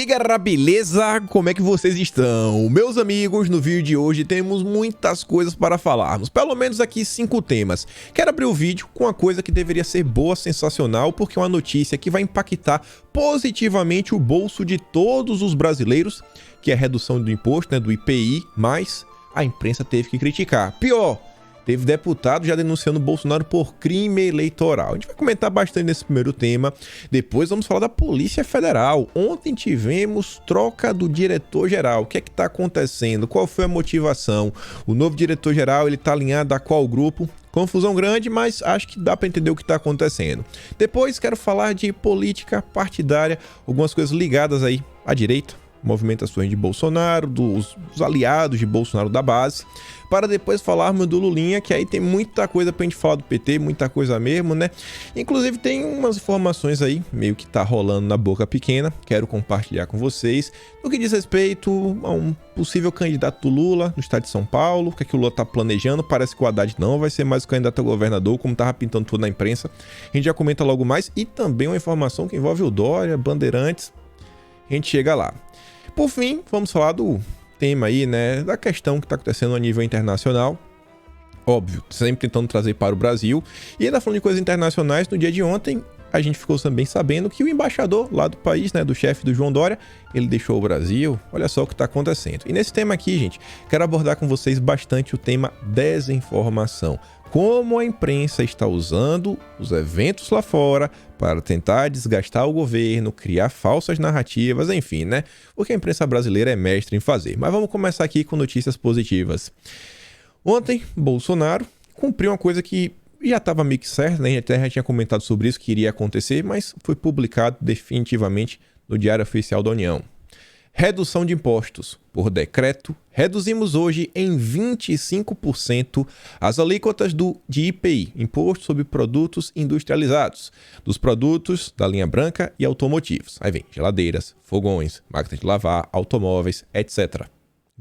aí, galera, beleza? Como é que vocês estão? Meus amigos, no vídeo de hoje temos muitas coisas para falarmos, pelo menos aqui 5 temas. Quero abrir o vídeo com uma coisa que deveria ser boa, sensacional, porque é uma notícia que vai impactar positivamente o bolso de todos os brasileiros, que é a redução do imposto, né, do IPI, mas a imprensa teve que criticar. Pior, teve deputado já denunciando o Bolsonaro por crime eleitoral. A gente vai comentar bastante nesse primeiro tema. Depois vamos falar da Polícia Federal. Ontem tivemos troca do diretor-geral. O que é que está acontecendo? Qual foi a motivação? O novo diretor-geral, ele está alinhado a qual grupo? Confusão grande, mas acho que dá para entender o que está acontecendo. Depois quero falar de política partidária, algumas coisas ligadas aí à direita, movimentações de Bolsonaro, dos aliados de Bolsonaro da base, para depois falarmos do Lulinha, que aí tem muita coisa pra gente falar do PT, muita coisa mesmo, né? Inclusive tem umas informações aí, meio que tá rolando na boca pequena, quero compartilhar com vocês, no que diz respeito a um possível candidato do Lula no estado de São Paulo, o que é que o Lula tá planejando. Parece que o Haddad não vai ser mais o candidato a governador, como tava pintando tudo na imprensa. A gente já comenta logo mais, e também uma informação que envolve o Dória, Bandeirantes, a gente chega lá. Por fim, vamos falar do tema aí, né, da questão que está acontecendo a nível internacional. Óbvio, sempre tentando trazer para o Brasil. E ainda falando de coisas internacionais, no dia de ontem, a gente ficou também sabendo que o embaixador lá do país, né, do chefe do João Dória, ele deixou o Brasil. Olha só o que está acontecendo. E nesse tema aqui, gente, quero abordar com vocês bastante o tema desinformação. Como a imprensa está usando os eventos lá fora para tentar desgastar o governo, criar falsas narrativas, enfim, né? O que a imprensa brasileira é mestre em fazer. Mas vamos começar aqui com notícias positivas. Ontem, Bolsonaro cumpriu uma coisa que já estava meio que certa, né? Até já tinha comentado sobre isso, que iria acontecer, mas foi publicado definitivamente no Diário Oficial da União. Redução de impostos. Por decreto, reduzimos hoje em 25% as alíquotas de IPI, Imposto sobre Produtos Industrializados, dos produtos da linha branca e automotivos. Aí vem geladeiras, fogões, máquinas de lavar, automóveis, etc.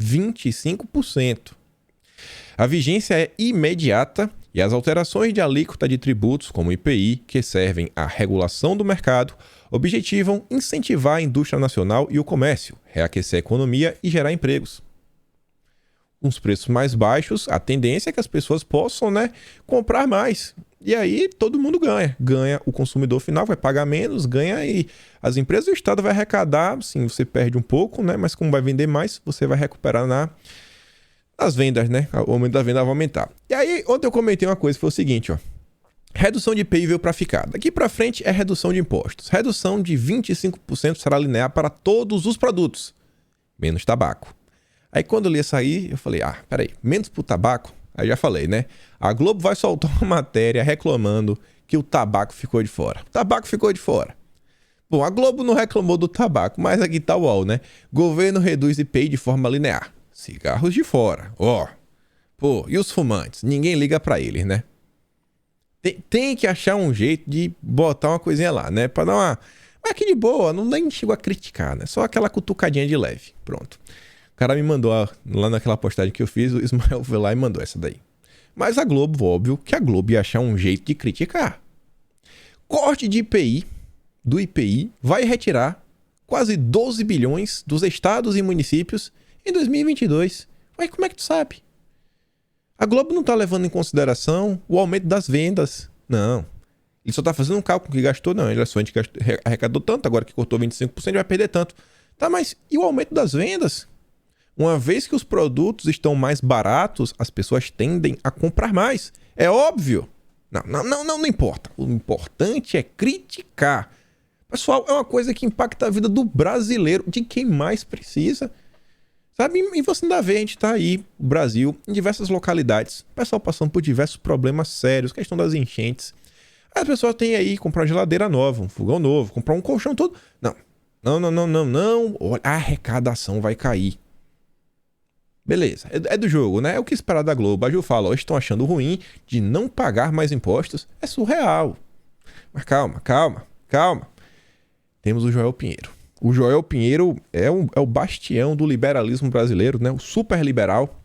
25%. A vigência é imediata e as alterações de alíquota de tributos, como IPI, que servem à regulação do mercado, objetivam incentivar a indústria nacional e o comércio, reaquecer a economia e gerar empregos. Com os preços mais baixos, a tendência é que as pessoas possam, né, comprar mais. E aí todo mundo ganha. Ganha o consumidor final, vai pagar menos, ganha aí as empresas e o Estado vai arrecadar. Sim, você perde um pouco, né, mas como vai vender mais, você vai recuperar nas vendas, né? O aumento da venda vai aumentar. E aí, ontem eu comentei uma coisa, foi o seguinte, ó. Redução de IPI veio para ficar. Daqui para frente é redução de impostos. Redução de 25% será linear para todos os produtos, menos tabaco. Aí quando eu li essa aí, eu falei, peraí, menos pro tabaco? Aí já falei, né? A Globo vai soltar uma matéria reclamando que o tabaco ficou de fora. O tabaco ficou de fora. Bom, a Globo não reclamou do tabaco, mas aqui tá o UOL, né? Governo reduz IPI de forma linear. Cigarros de fora. Pô, e os fumantes? Ninguém liga pra eles, né? Tem que achar um jeito de botar uma coisinha lá, né? Pra dar uma... Mas aqui de boa, não nem chegou a criticar, né? Só aquela cutucadinha de leve. Pronto. O cara me mandou lá naquela postagem que eu fiz, o Ismael foi lá e mandou essa daí. Mas a Globo, óbvio que a Globo ia achar um jeito de criticar. Corte de IPI, do IPI, vai retirar quase 12 bilhões dos estados e municípios em 2022. Ué, como é que tu sabe? A Globo não tá levando em consideração o aumento das vendas. Não. Ele só tá fazendo um cálculo que gastou. Não, ele só arrecadou tanto, agora que cortou 25%, ele vai perder tanto. Tá, mas e o aumento das vendas? Uma vez que os produtos estão mais baratos, as pessoas tendem a comprar mais. É óbvio. Não importa. O importante é criticar. Pessoal, é uma coisa que impacta a vida do brasileiro, de quem mais precisa. Sabe? E você ainda vê, a gente tá aí, o Brasil, em diversas localidades, o pessoal passando por diversos problemas sérios, questão das enchentes. As pessoas têm aí comprar uma geladeira nova, um fogão novo, comprar um colchão todo. Não. Olha, a arrecadação vai cair. Beleza, é do jogo, né? É o que esperar da Globo. A Ju fala, hoje estão achando ruim de não pagar mais impostos. É surreal. Mas calma. Temos o Joel Pinheiro. O Joel Pinheiro é o bastião do liberalismo brasileiro, né? O super liberal.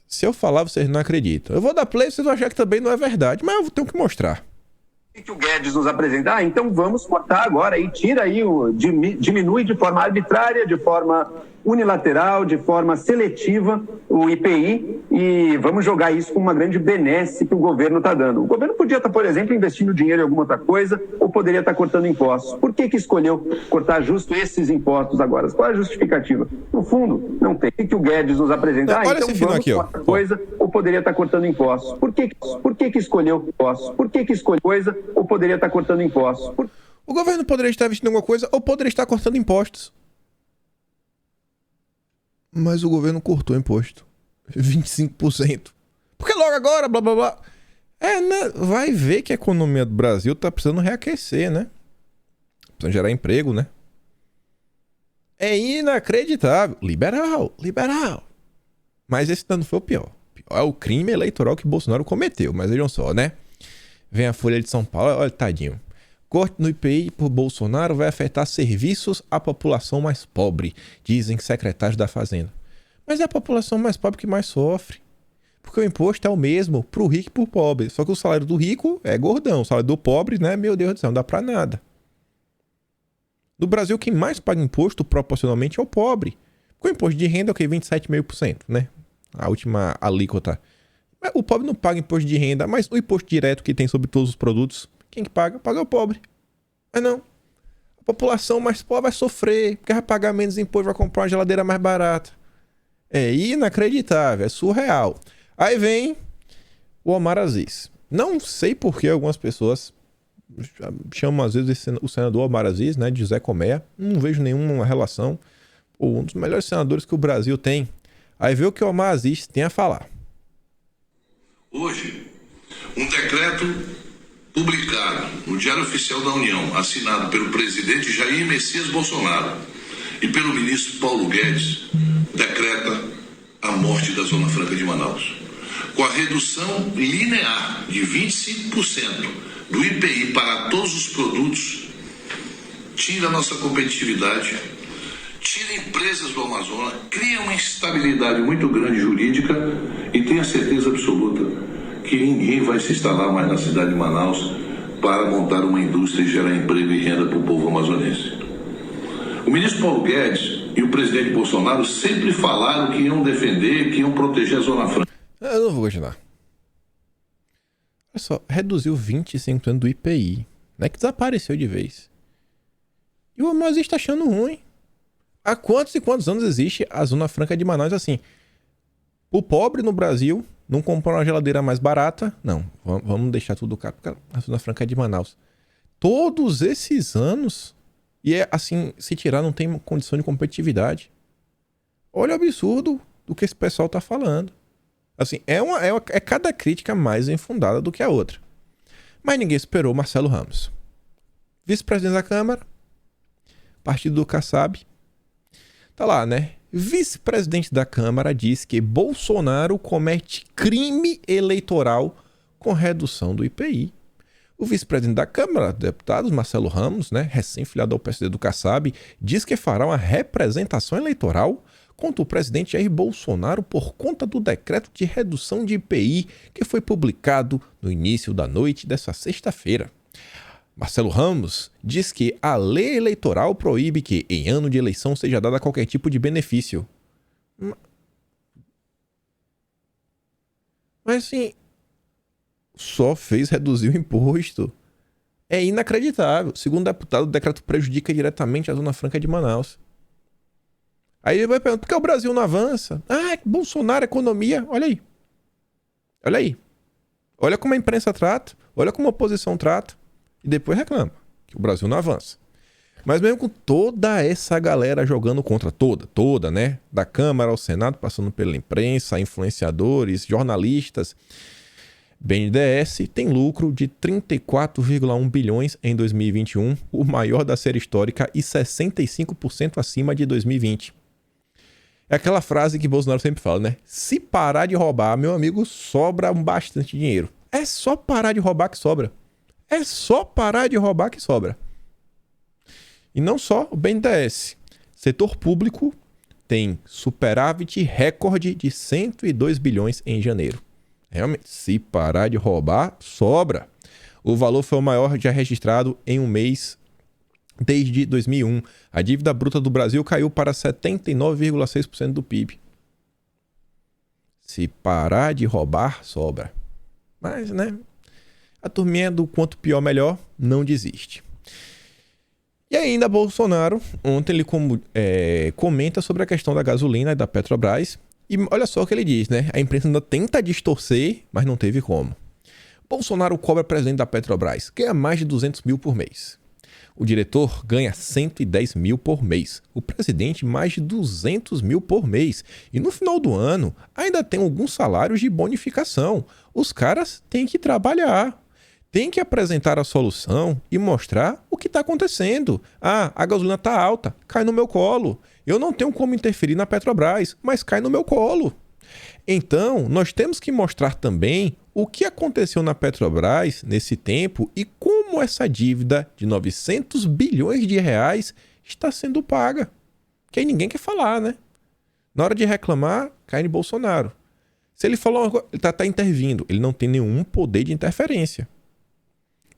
Se eu falar, vocês não acreditam. Eu vou dar play, vocês vão achar que também não é verdade, mas eu tenho que mostrar. que o Guedes nos apresenta? Então vamos cortar agora e tira aí, diminui de forma arbitrária, de forma unilateral, de forma seletiva o IPI e vamos jogar isso com uma grande benesse que o governo está dando. O governo podia estar, por exemplo, investindo dinheiro em alguma outra coisa ou poderia estar cortando impostos. Por que escolheu cortar justo esses impostos agora? Qual é a justificativa? No fundo, não tem. O que o Guedes nos apresenta? Olha Então esse final vamos aqui, cortar coisa ou poderia estar cortando impostos. Por que escolheu impostos? Por que escolheu coisa ou poderia estar cortando impostos? O governo poderia estar investindo em alguma coisa ou poderia estar cortando impostos. Mas o governo cortou imposto. 25%. Porque logo agora, blá blá blá. Né? Vai ver que a economia do Brasil tá precisando reaquecer, né? Precisando gerar emprego, né? É inacreditável. Liberal. Mas esse não foi o pior. O pior é o crime eleitoral que Bolsonaro cometeu. Mas vejam só, né? Vem a Folha de São Paulo. Olha, tadinho. Corte no IPI por Bolsonaro vai afetar serviços à população mais pobre, dizem secretários da Fazenda. Mas é a população mais pobre que mais sofre. Porque o imposto é o mesmo pro rico e pro pobre. Só que o salário do rico é gordão. O salário do pobre, né? Meu Deus do céu, não dá pra nada. No Brasil, quem mais paga imposto proporcionalmente é o pobre. Porque o imposto de renda é o que? 27,5%, né? A última alíquota. Mas o pobre não paga imposto de renda, mas o imposto direto que tem sobre todos os produtos, quem que paga? Paga o pobre. Mas não. A população mais pobre vai sofrer, porque vai pagar menos imposto, vai comprar uma geladeira mais barata. É inacreditável, é surreal. Aí vem o Omar Aziz. Não sei por que algumas pessoas chamam às vezes o senador Omar Aziz, né, de José Colmeia. Não vejo nenhuma relação. Um dos melhores senadores que o Brasil tem. Aí vê o que o Omar Aziz tem a falar. Hoje, um decreto publicado no Diário Oficial da União, assinado pelo presidente Jair Messias Bolsonaro e pelo ministro Paulo Guedes, decreta a morte da Zona Franca de Manaus. Com a redução linear de 25% do IPI para todos os produtos, tira a nossa competitividade, tira empresas do Amazonas, cria uma instabilidade muito grande jurídica e tenha certeza absoluta que ninguém vai se instalar mais na cidade de Manaus para montar uma indústria e gerar emprego e renda para o povo amazonense. O ministro Paulo Guedes e o presidente Bolsonaro sempre falaram que iam defender, que iam proteger a Zona Franca. Eu não vou continuar. Olha só, reduziu 25% do IPI. Não é que desapareceu de vez. E o Amazonas está achando ruim. Há quantos e quantos anos existe a Zona Franca de Manaus assim? O pobre no Brasil não comprar uma geladeira mais barata. Não, vamos deixar tudo caro, porque a Zona Franca é de Manaus. Todos esses anos, e é assim, se tirar não tem condição de competitividade. Olha o absurdo do que esse pessoal tá falando. Assim, é cada crítica mais infundada do que a outra. Mas ninguém esperou Marcelo Ramos. Vice-presidente da Câmara, partido do Kassab. Tá lá, né? Vice-presidente da Câmara diz que Bolsonaro comete crime eleitoral com redução do IPI. O vice-presidente da Câmara, deputados Marcelo Ramos, né, recém-filiado ao PSD do Kassab, diz que fará uma representação eleitoral contra o presidente Jair Bolsonaro por conta do decreto de redução de IPI que foi publicado no início da noite dessa sexta-feira. Marcelo Ramos diz que a lei eleitoral proíbe que, em ano de eleição, seja dada qualquer tipo de benefício. Mas assim, só fez reduzir o imposto. É inacreditável. Segundo o deputado, o decreto prejudica diretamente a Zona Franca de Manaus. Aí ele vai perguntar, por que o Brasil não avança? Ah, Bolsonaro, economia. Olha aí. Olha aí. Olha como a imprensa trata. Olha como a oposição trata. E depois reclama que o Brasil não avança. Mas mesmo com toda essa galera jogando contra, toda, né? Da Câmara ao Senado, passando pela imprensa, influenciadores, jornalistas, BNDES tem lucro de 34,1 bilhões em 2021, o maior da série histórica e 65% acima de 2020. É aquela frase que Bolsonaro sempre fala, né? Se parar de roubar, meu amigo, sobra bastante dinheiro. É só parar de roubar que sobra. É só parar de roubar que sobra. E não só o BNDES. Setor público tem superávit recorde de 102 bilhões em janeiro. Realmente, se parar de roubar, sobra. O valor foi o maior já registrado em um mês desde 2001. A dívida bruta do Brasil caiu para 79,6% do PIB. Se parar de roubar, sobra. Mas, né? A turminha do quanto pior, melhor, não desiste. E ainda Bolsonaro, ontem ele comenta sobre a questão da gasolina e da Petrobras. E olha só o que ele diz, né? A imprensa ainda tenta distorcer, mas não teve como. Bolsonaro cobra presidente da Petrobras, ganha mais de 200 mil por mês. O diretor ganha 110 mil por mês. O presidente, mais de 200 mil por mês. E no final do ano, ainda tem alguns salários de bonificação. Os caras têm que trabalhar. Tem que apresentar a solução e mostrar o que está acontecendo. Ah, a gasolina está alta, cai no meu colo. Eu não tenho como interferir na Petrobras, mas cai no meu colo. Então, nós temos que mostrar também o que aconteceu na Petrobras nesse tempo e como essa dívida de 900 bilhões de reais está sendo paga. Que aí ninguém quer falar, né? Na hora de reclamar, cai em Bolsonaro. Se ele falou uma coisa, ele está intervindo. Ele não tem nenhum poder de interferência.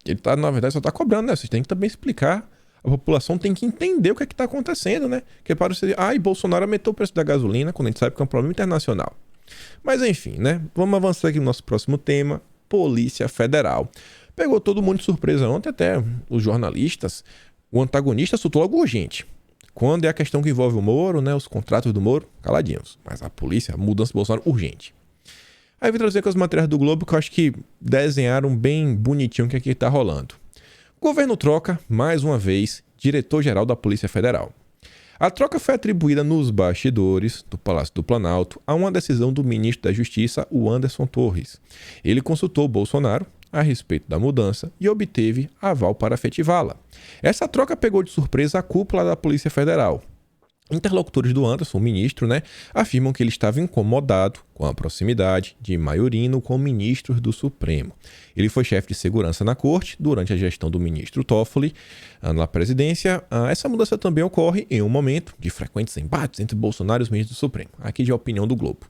Ele tá, na verdade, só está cobrando, né? Vocês têm que também explicar. A população tem que entender o que é que está acontecendo, né? Que para você dizer, Bolsonaro aumentou o preço da gasolina, quando a gente sabe que é um problema internacional. Mas enfim, né? Vamos avançar aqui no nosso próximo tema, Polícia Federal. Pegou todo mundo de surpresa ontem, até os jornalistas. O antagonista soltou logo urgente. Quando é a questão que envolve o Moro, né? Os contratos do Moro, caladinhos. Mas a polícia, a mudança do Bolsonaro, urgente. Aí vou trazer com as matérias do Globo que eu acho que desenharam bem bonitinho o que aqui está rolando. O governo troca, mais uma vez, diretor-geral da Polícia Federal. A troca foi atribuída nos bastidores do Palácio do Planalto a uma decisão do ministro da Justiça, o Anderson Torres. Ele consultou Bolsonaro a respeito da mudança e obteve aval para efetivá-la. Essa troca pegou de surpresa a cúpula da Polícia Federal. Interlocutores do Anderson, o ministro, afirmam que ele estava incomodado com a proximidade de Maiorino com ministros do Supremo. Ele foi chefe de segurança na corte durante a gestão do ministro Toffoli na presidência. Essa mudança também ocorre em um momento de frequentes embates entre Bolsonaro e os ministros do Supremo. Aqui já é a opinião do Globo.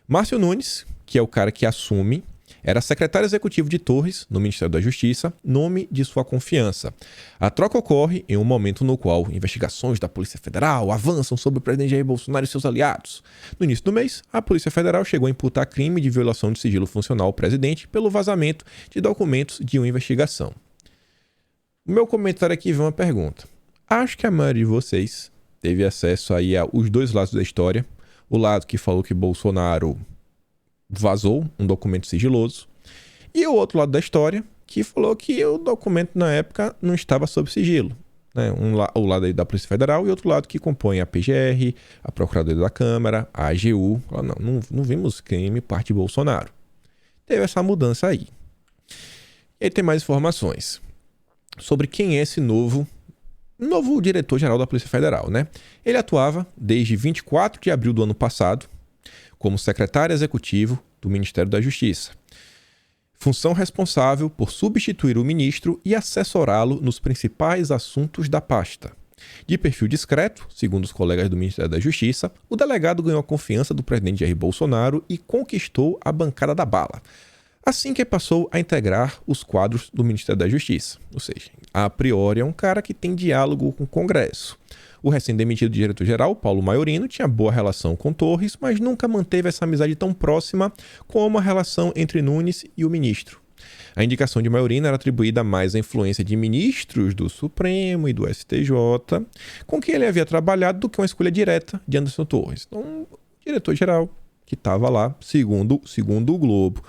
Márcio Nunes, que é o cara que assume, era secretário executivo de Torres, no Ministério da Justiça, nome de sua confiança. A troca ocorre em um momento no qual investigações da Polícia Federal avançam sobre o presidente Jair Bolsonaro e seus aliados. No início do mês, a Polícia Federal chegou a imputar crime de violação de sigilo funcional ao presidente pelo vazamento de documentos de uma investigação. O meu comentário aqui vem uma pergunta. Acho que a maioria de vocês teve acesso aí aos dois lados da história. O lado que falou que Bolsonaro vazou um documento sigiloso, e o outro lado da história que falou que o documento na época não estava sob sigilo, né? O lado aí da Polícia Federal e outro lado que compõe a PGR, a Procuradoria da Câmara, a AGU. Não vimos crime parte de Bolsonaro. Teve essa mudança aí. E aí tem mais informações sobre quem é esse novo diretor-geral da Polícia Federal, né? Ele atuava desde 24 de abril do ano passado como secretário executivo do Ministério da Justiça. Função responsável por substituir o ministro e assessorá-lo nos principais assuntos da pasta. De perfil discreto, segundo os colegas do Ministério da Justiça, o delegado ganhou a confiança do presidente Jair Bolsonaro e conquistou a bancada da bala. Assim que passou a integrar os quadros do Ministério da Justiça. Ou seja, a priori é um cara que tem diálogo com o Congresso. O recém-demitido diretor-geral, Paulo Maiorino, tinha boa relação com Torres, mas nunca manteve essa amizade tão próxima como a relação entre Nunes e o ministro. A indicação de Maiorino era atribuída mais à influência de ministros do Supremo e do STJ, com quem ele havia trabalhado, do que uma escolha direta de Anderson Torres. Então, o diretor-geral que estava lá, segundo o Globo,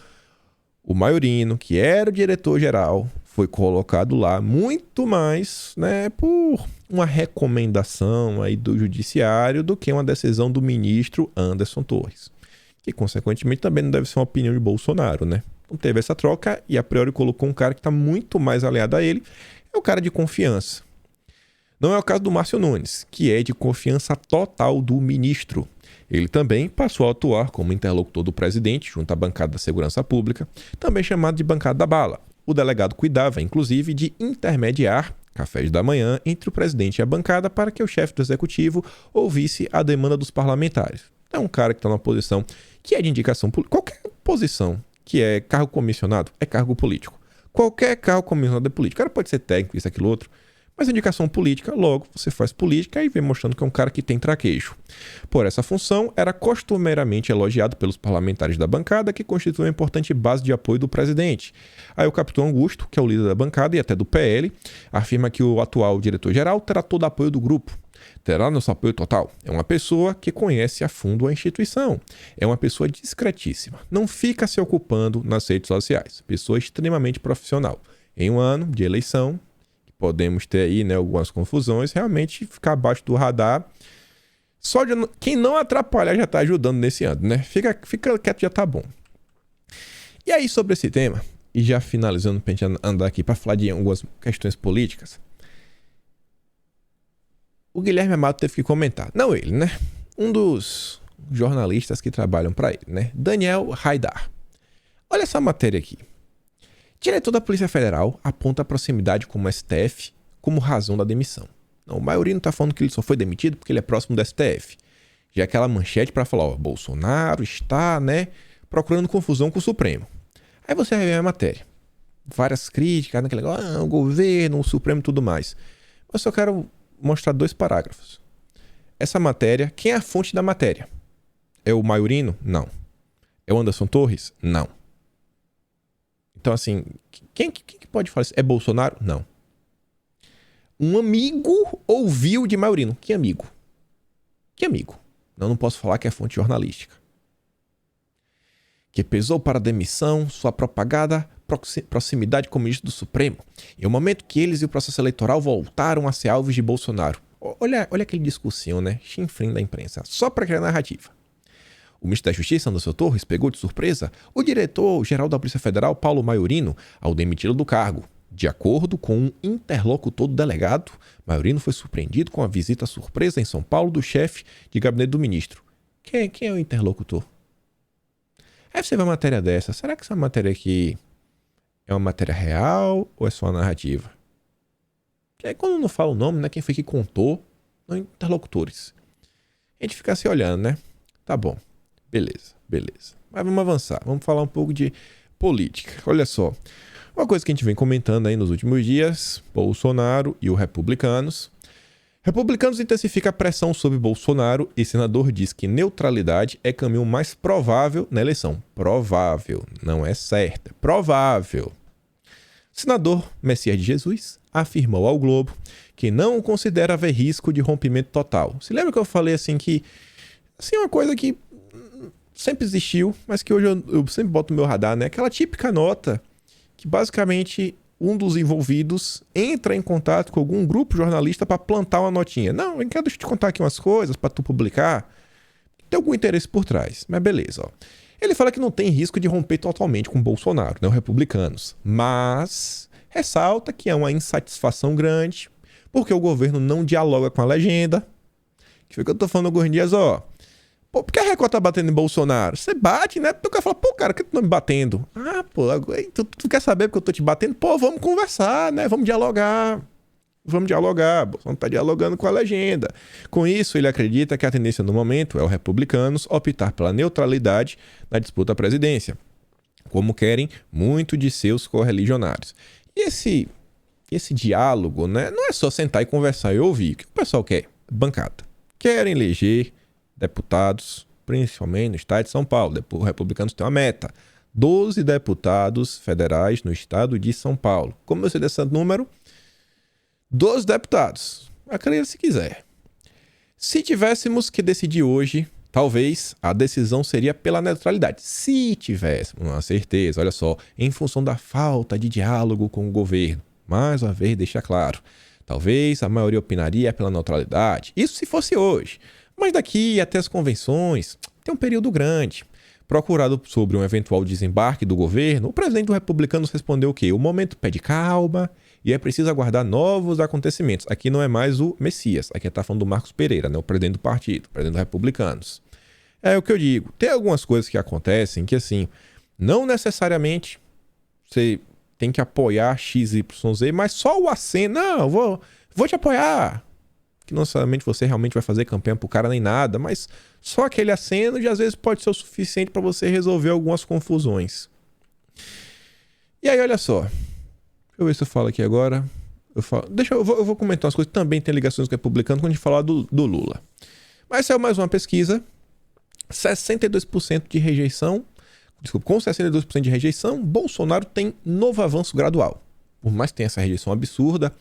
o Maiorino, que era o diretor-geral, foi colocado lá muito mais, por uma recomendação aí do judiciário do que uma decisão do ministro Anderson Torres, que consequentemente também não deve ser uma opinião de Bolsonaro, né? Então teve essa troca e a priori colocou um cara que está muito mais aliado a ele, é o cara de confiança. Não é o caso do Márcio Nunes, que é de confiança total do ministro. Ele também passou a atuar como interlocutor do presidente junto à bancada da Segurança Pública, também chamado de bancada da bala. O delegado cuidava, inclusive, de intermediar cafés da manhã entre o presidente e a bancada para que o chefe do executivo ouvisse a demanda dos parlamentares. É um cara que está numa posição que é de indicação política. Qualquer posição que é cargo comissionado é cargo político. Qualquer cargo comissionado é político. O cara pode ser técnico, isso, aquilo, outro. Mas indicação política, logo você faz política e vem mostrando que é um cara que tem traquejo. Por essa função, era costumeiramente elogiado pelos parlamentares da bancada, que constitui uma importante base de apoio do presidente. Aí o capitão Augusto, que é o líder da bancada e até do PL, afirma que o atual diretor-geral terá todo o apoio do grupo. Terá nosso apoio total. É uma pessoa que conhece a fundo a instituição. É uma pessoa discretíssima. Não fica se ocupando nas redes sociais. Pessoa extremamente profissional. Em um ano de eleição, podemos ter aí, né, algumas confusões, realmente ficar abaixo do radar. Só de quem não atrapalhar já está ajudando nesse ano, né? Fica quieto, já tá bom. E aí, sobre esse tema, e já finalizando pra gente andar aqui para falar de algumas questões políticas, o Guilherme Amado teve que comentar. Não ele, né? Um dos jornalistas que trabalham para ele, né? Daniel Haidar. Olha essa matéria aqui. Diretor da Polícia Federal aponta a proximidade com o STF como razão da demissão. Não, o Maiorino está falando que ele só foi demitido porque ele é próximo do STF. Já é aquela manchete para falar, ó, Bolsonaro está, né, procurando confusão com o Supremo. Aí você vai ver a matéria. Várias críticas, naquele negócio, o governo, o Supremo e tudo mais. Eu só quero mostrar 2 parágrafos. Essa matéria, quem é a fonte da matéria? É o Maiorino? Não. É o Anderson Torres? Não. Então, assim, quem que pode falar isso? É Bolsonaro? Não. Um amigo ouviu de Maiorino. Que amigo? Que amigo? Não posso falar que é fonte jornalística. Que pesou para a demissão sua propagada proximidade com o ministro do Supremo. Em um momento que eles e o processo eleitoral voltaram a ser alvos de Bolsonaro. Olha aquele discursinho, né? Chinfrim da imprensa. Só para criar narrativa. O ministro da Justiça, Anderson Torres, pegou de surpresa o diretor-geral da Polícia Federal, Paulo Maiorino, ao demiti-lo do cargo. De acordo com um interlocutor do delegado, Maiorino foi surpreendido com a visita surpresa em São Paulo do chefe de gabinete do ministro. Quem é o interlocutor? Aí você vê uma matéria dessa. Será que essa matéria aqui é uma matéria real ou é só uma narrativa? Que aí quando não fala o nome, né? Quem foi que contou? Não interlocutores. A gente fica assim olhando, né? Tá bom. Beleza. Mas vamos avançar. Vamos falar um pouco de política. Olha só. Uma coisa que a gente vem comentando aí nos últimos dias, Bolsonaro e os republicanos. Republicanos intensificam a pressão sobre Bolsonaro e senador diz que neutralidade é caminho mais provável na eleição. Provável, não é certo, é provável. Senador Messias de Jesus afirmou ao Globo que não considera haver risco de rompimento total. Se lembra que eu falei assim que assim uma coisa que sempre existiu, mas que hoje eu sempre boto no meu radar, né? Aquela típica nota que basicamente um dos envolvidos entra em contato com algum grupo jornalista para plantar uma notinha. Não, deixa eu te contar aqui umas coisas para tu publicar. Tem algum interesse por trás, mas beleza. Ó. Ele fala que não tem risco de romper totalmente com Bolsonaro, né, os republicanos, mas ressalta que é uma insatisfação grande porque o governo não dialoga com a legenda. Que foi o que eu tô falando alguns dias, ó. Pô, por que a Record tá batendo em Bolsonaro? Você bate, né? Porque o cara fala, pô, cara, por que tu não me batendo? Ah, pô, tu quer saber porque eu tô te batendo? Pô, vamos conversar, né? Vamos dialogar. Bolsonaro tá dialogando com a legenda. Com isso, ele acredita que a tendência no momento é os republicanos optar pela neutralidade na disputa à presidência, como querem muito de seus correligionários. E esse diálogo, né? Não é só sentar e conversar e ouvir. O que o pessoal quer? Bancada. Querem eleger deputados, principalmente no estado de São Paulo. Os republicanos têm uma meta. 12 deputados federais no estado de São Paulo. Como eu sei desse número? 12 deputados. Acredite se quiser. Se tivéssemos que decidir hoje, talvez a decisão seria pela neutralidade. Se tivéssemos uma certeza, olha só, em função da falta de diálogo com o governo. Mais uma vez, deixa claro. Talvez a maioria opinaria pela neutralidade. Isso se fosse hoje. Mas daqui até as convenções, tem um período grande. Procurado sobre um eventual desembarque do governo, o presidente dos republicanos respondeu o quê? O momento pede calma e é preciso aguardar novos acontecimentos. Aqui não é mais o Messias, aqui está falando do Marcos Pereira, né? O presidente do partido, o presidente dos republicanos. É o que eu digo, tem algumas coisas que acontecem que assim, não necessariamente você tem que apoiar XYZ, mas só o aceno, não, vou te apoiar. Que não necessariamente você realmente vai fazer campanha pro cara nem nada, mas só aquele aceno de às vezes pode ser o suficiente para você resolver algumas confusões. E aí, olha só, eu ver se eu falo aqui agora. Eu vou comentar umas coisas que também tem ligações com o republicano quando a gente falar do Lula. Mas saiu mais uma pesquisa. 62% de rejeição. Desculpa, com 62% de rejeição, Bolsonaro tem novo avanço gradual. Por mais que tenha essa rejeição absurda,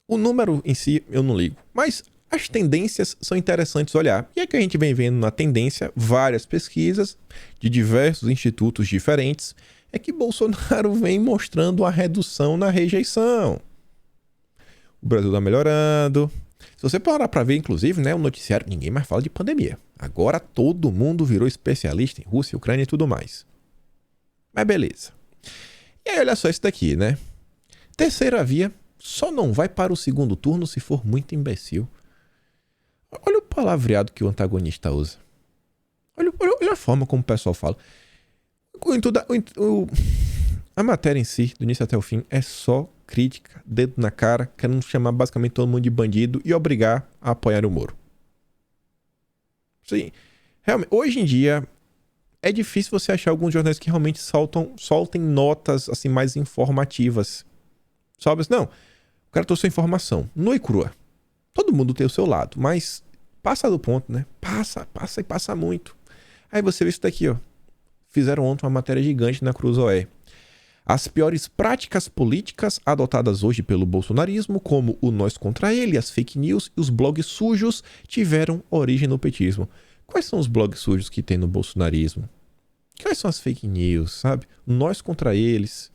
o número em si eu não ligo. Mas as tendências são interessantes olhar. E é que a gente vem vendo na tendência várias pesquisas de diversos institutos diferentes, é que Bolsonaro vem mostrando uma redução na rejeição. O Brasil está melhorando. Se você parar para ver, inclusive, né, o noticiário, ninguém mais fala de pandemia. Agora todo mundo virou especialista em Rússia, Ucrânia e tudo mais. Mas beleza. E aí olha só isso daqui, né? Terceira via só não vai para o segundo turno se for muito imbecil. Olha o palavreado que o antagonista usa. Olha a forma como o pessoal fala. A matéria em si, do início até o fim, é só crítica, dedo na cara, querendo chamar basicamente todo mundo de bandido e obrigar a apoiar o Moro. Sim, realmente, hoje em dia é difícil você achar alguns jornais que realmente soltem notas assim mais informativas. Sabe? Não, o cara trouxe a informação nua e crua. Todo mundo tem o seu lado, mas passa do ponto, né? Passa e passa muito. Aí você vê isso daqui, ó. Fizeram ontem uma matéria gigante na Cruzoé. As piores práticas políticas adotadas hoje pelo bolsonarismo, como o nós contra ele, as fake news e os blogs sujos, tiveram origem no petismo. Quais são os blogs sujos que tem no bolsonarismo? Quais são as fake news, sabe? Nós contra eles.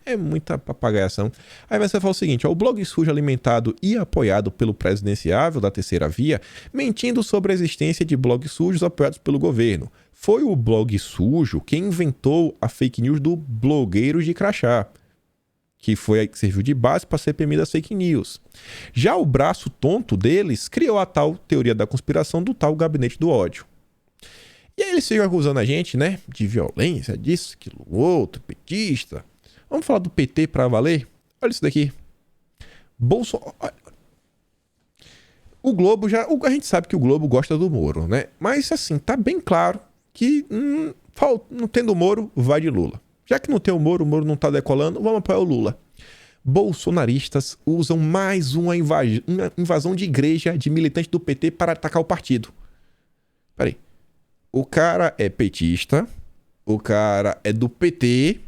É muita papagaiação. Aí você fala o seguinte, ó, o blog sujo alimentado e apoiado pelo presidenciável da terceira via, mentindo sobre a existência de blogs sujos apoiados pelo governo. Foi o blog sujo quem inventou a fake news do blogueiros de crachá, que serviu de base para a CPMI das fake news. Já o braço tonto deles criou a tal teoria da conspiração do tal gabinete do ódio. E aí eles ficam acusando a gente, né, de violência, disso, aquilo, outro, petista. Vamos falar do PT pra valer? Olha isso daqui. O Globo a gente sabe que o Globo gosta do Moro, né? Mas assim, tá bem claro que não tendo o Moro, vai de Lula. Já que não tem o Moro não tá decolando, vamos apoiar o Lula. Bolsonaristas usam mais uma invasão de igreja de militante do PT para atacar o partido. Peraí. O cara é petista, o cara é do PT,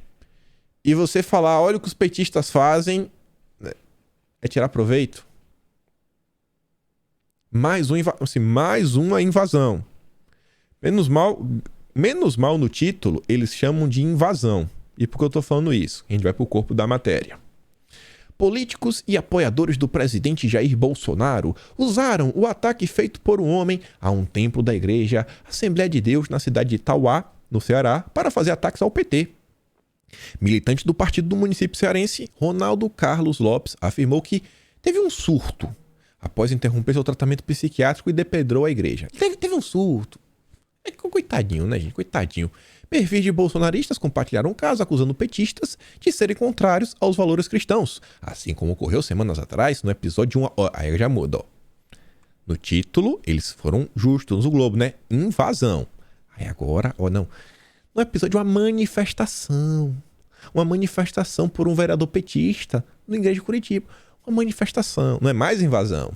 e você falar, olha o que os petistas fazem, é tirar proveito? Mais uma invasão. Menos mal no título, eles chamam de invasão. E por que eu tô falando isso? A gente vai pro corpo da matéria. Políticos e apoiadores do presidente Jair Bolsonaro usaram o ataque feito por um homem a um templo da igreja Assembleia de Deus na cidade de Itauá, no Ceará, para fazer ataques ao PT. Militante do partido do município cearense, Ronaldo Carlos Lopes, afirmou que teve um surto após interromper seu tratamento psiquiátrico e depredou a igreja. Teve um surto. Coitadinho, né, gente? Coitadinho. Perfis de bolsonaristas compartilharam o caso, acusando petistas de serem contrários aos valores cristãos. Assim como ocorreu semanas atrás no episódio de aí já muda, ó. No título, eles foram justos no Globo, né? Invasão. Aí agora, não. No episódio de uma manifestação. Uma manifestação por um vereador petista na igreja de Curitiba. Uma manifestação, não é mais invasão.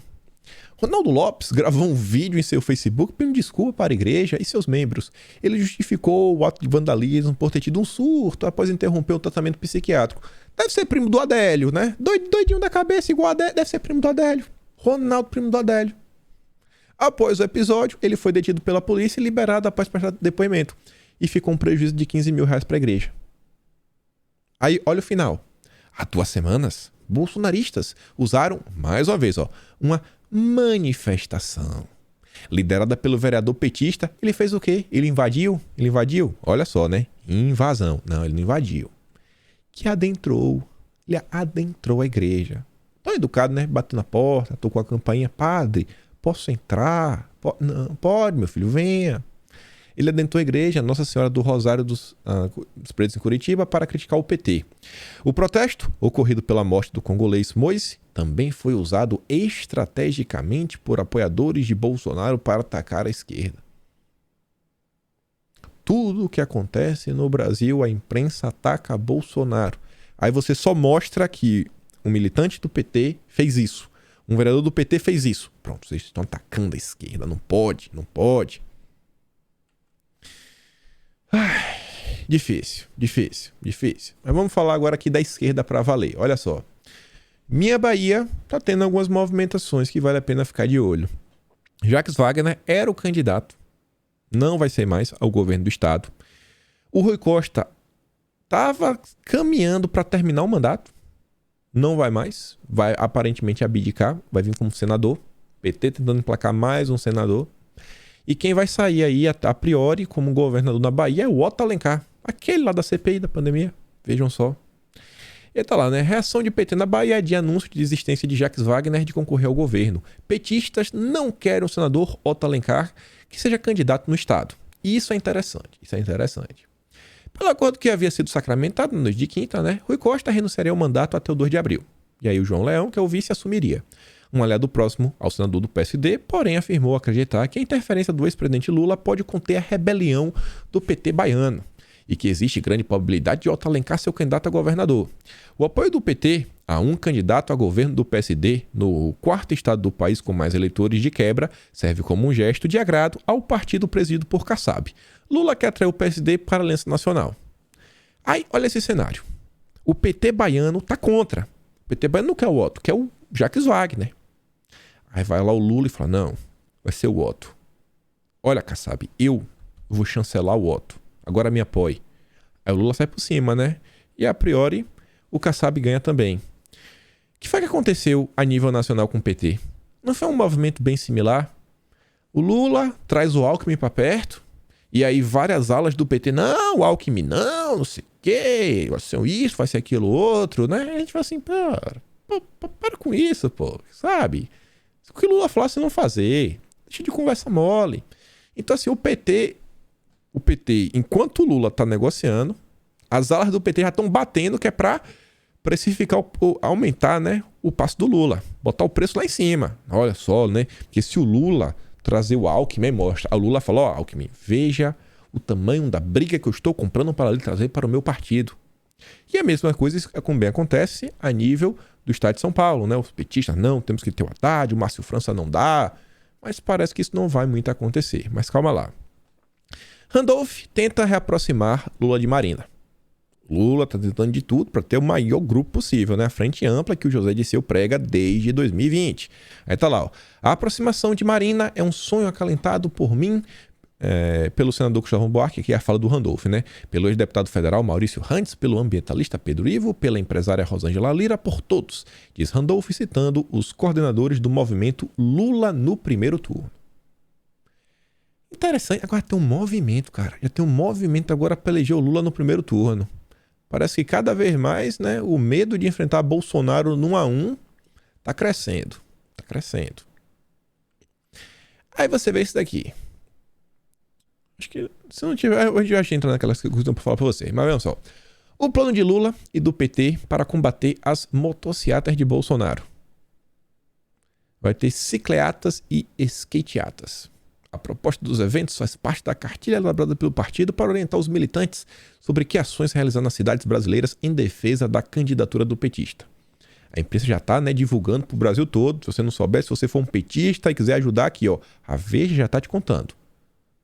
Ronaldo Lopes gravou um vídeo em seu Facebook pedindo desculpa para a igreja e seus membros. Ele justificou o ato de vandalismo por ter tido um surto após interromper o tratamento psiquiátrico. Deve ser primo do Adélio, né? Doidinho da cabeça, igual a Adélio. Deve ser primo do Adélio. Ronaldo, primo do Adélio. Após o episódio, ele foi detido pela polícia e liberado após prestar depoimento. E ficou um prejuízo de R$15 mil para a igreja. Aí, olha o final. Há 2 semanas, bolsonaristas usaram, mais uma vez, uma manifestação. Liderada pelo vereador petista, ele fez o quê? Ele invadiu? Olha só, né? Invasão. Não, ele não invadiu. Ele adentrou a igreja. Tão educado, né? Bateu na porta, tocou a campainha. Padre, posso entrar? Não, pode, meu filho, venha. Ele adentrou a igreja Nossa Senhora do Rosário dos Pretos em Curitiba para criticar o PT. O protesto, ocorrido pela morte do congolês Moise, também foi usado estrategicamente por apoiadores de Bolsonaro para atacar a esquerda. Tudo o que acontece no Brasil, a imprensa ataca Bolsonaro. Aí você só mostra que um militante do PT fez isso. Um vereador do PT fez isso. Pronto, vocês estão atacando a esquerda. Não pode, não pode. Ai, difícil. Mas vamos falar agora aqui da esquerda pra valer. Olha só. Minha Bahia tá tendo algumas movimentações que vale a pena ficar de olho. Jacques Wagner era o candidato. Não vai ser mais ao governo do estado. O Rui Costa estava caminhando para terminar o mandato. Não vai mais. Vai aparentemente abdicar. Vai vir como senador. PT tentando emplacar mais um senador. E quem vai sair aí, a priori, como governador na Bahia é o Otto Alencar. Aquele lá da CPI da pandemia. Vejam só. E tá lá, né? Reação de PT na Bahia de anúncio de desistência de Jacques Wagner de concorrer ao governo. Petistas não querem o senador Otto Alencar que seja candidato no estado. E isso é interessante. Pelo acordo que havia sido sacramentado na noite de quinta, né? Rui Costa renunciaria ao mandato até o 2 de abril. E aí o João Leão, que é o vice, assumiria. Um aliado próximo ao senador do PSD, porém afirmou acreditar que a interferência do ex-presidente Lula pode conter a rebelião do PT baiano e que existe grande probabilidade de Otto Alencar ser o candidato a governador. O apoio do PT a um candidato a governo do PSD no quarto estado do país com mais eleitores de quebra serve como um gesto de agrado ao partido presidido por Kassab. Lula quer atrair o PSD para a Aliança Nacional. Aí, olha esse cenário. O PT baiano tá contra. O PT baiano não quer o Otto, quer o Jacques Wagner. Aí vai lá o Lula e fala, não, vai ser o Otto. Olha, Kassab, eu vou chancelar o Otto. Agora me apoie. Aí o Lula sai por cima, né? E a priori, o Kassab ganha também. O que foi que aconteceu a nível nacional com o PT? Não foi um movimento bem similar? O Lula traz o Alckmin para perto, e aí várias alas do PT, não, o Alckmin não sei o quê, vai ser isso, vai ser aquilo outro, né? A gente fala assim, para com isso, pô, sabe? O que o Lula falar, você não fazer. Deixa de conversa mole. Então, assim, o PT, enquanto o Lula tá negociando, as alas do PT já estão batendo que é pra precificar, aumentar, né, o passo do Lula. Botar o preço lá em cima. Olha só, né? Porque se o Lula trazer o Alckmin, mostra. O Lula falou, Alckmin, veja o tamanho da briga que eu estou comprando para ele trazer para o meu partido. E a mesma coisa também acontece a nível do estado de São Paulo, né? Os petistas, não, temos que ter o Haddad, o Márcio França não dá. Mas parece que isso não vai muito acontecer. Mas calma lá. Randolph tenta reaproximar Lula de Marina. Lula está tentando de tudo para ter o maior grupo possível, né? A frente ampla que o José Dirceu prega desde 2020. Aí tá lá, ó. A aproximação de Marina é um sonho acalentado por mim, pelo senador Cristóvão Buarque, que é a fala do Randolph, né? Pelo ex-deputado federal Maurício Rantes, pelo ambientalista Pedro Ivo, pela empresária Rosângela Lira, por todos, diz Randolph citando os coordenadores do movimento Lula no primeiro turno. Interessante, agora tem um movimento, cara. Já tem um movimento agora para eleger o Lula no primeiro turno. Parece que cada vez mais, né, o medo de enfrentar Bolsonaro no 1 a 1 tá crescendo. Aí você vê isso daqui. Acho que se não tiver, hoje eu já entra naquelas coisas para falar para vocês. Mas vejam só. O plano de Lula e do PT para combater as motocicletas de Bolsonaro. Vai ter cicleatas e skateatas. A proposta dos eventos faz parte da cartilha elaborada pelo partido para orientar os militantes sobre que ações realizar nas cidades brasileiras em defesa da candidatura do petista. A imprensa já está, né, divulgando para o Brasil todo. Se você não souber, se você for um petista e quiser ajudar aqui, ó, a Veja já está te contando.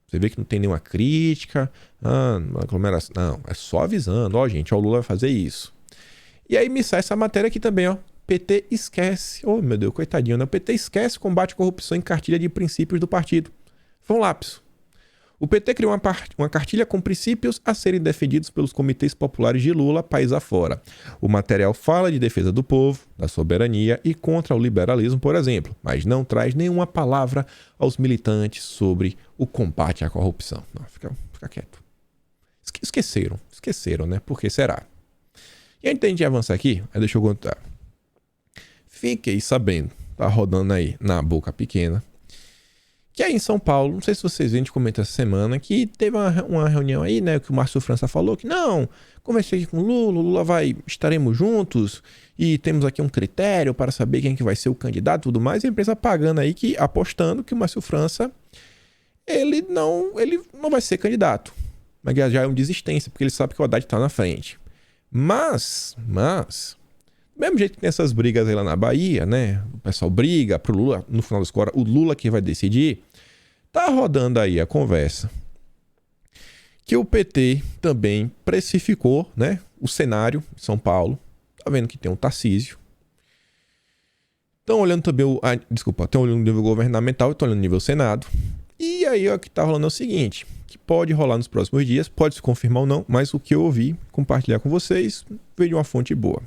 Você vê que não tem nenhuma crítica, uma aglomeração. Não, é só avisando. Ó, gente, ó, o Lula vai fazer isso. E aí me sai essa matéria aqui também, ó. PT esquece. Oh, meu Deus, coitadinho, né? O PT esquece combate à corrupção em cartilha de princípios do partido. Foi um lapso. O PT criou uma cartilha com princípios a serem defendidos pelos comitês populares de Lula, país afora. O material fala de defesa do povo, da soberania e contra o liberalismo, por exemplo, mas não traz nenhuma palavra aos militantes sobre o combate à corrupção. Não, fica quieto. Esqueceram, né? Por que será? E antes de a gente avançar aqui, deixa eu contar. Fiquei sabendo, tá rodando aí na boca pequena, que aí em São Paulo, não sei se vocês viram, a gente comentou essa semana, que teve uma reunião aí, né, que o Márcio França falou que não, conversei aqui com o Lula estaremos juntos e temos aqui um critério para saber quem que vai ser o candidato e tudo mais, e a empresa pagando aí, apostando que o Márcio França, ele não vai ser candidato, mas já é uma desistência, porque ele sabe que o Haddad está na frente. Mas, do mesmo jeito que tem essas brigas aí lá na Bahia, né? O pessoal briga pro Lula, no final das contas, o Lula que vai decidir. Tá rodando aí a conversa que o PT também precificou, né? O cenário em São Paulo. Tá vendo que tem um Tarcísio. Estão olhando também estão olhando o nível governamental e estão olhando o nível Senado. E aí o que tá rolando é o seguinte, que pode rolar nos próximos dias, pode se confirmar ou não, mas o que eu ouvi, compartilhar com vocês, veio de uma fonte boa.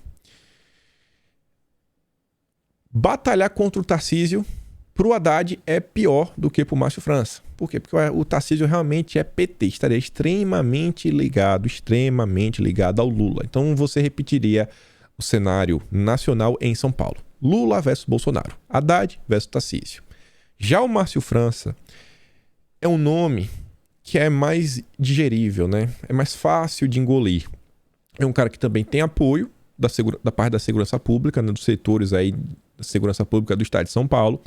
Batalhar contra o Tarcísio pro Haddad é pior do que pro Márcio França. Por quê? Porque o Tarcísio realmente é PT, estaria extremamente ligado ao Lula. Então você repetiria o cenário nacional em São Paulo. Lula versus Bolsonaro, Haddad versus Tarcísio. Já o Márcio França é um nome que é mais digerível, né? É mais fácil de engolir. É um cara que também tem apoio da parte da segurança pública, né? Dos setores aí da segurança pública do estado de São Paulo.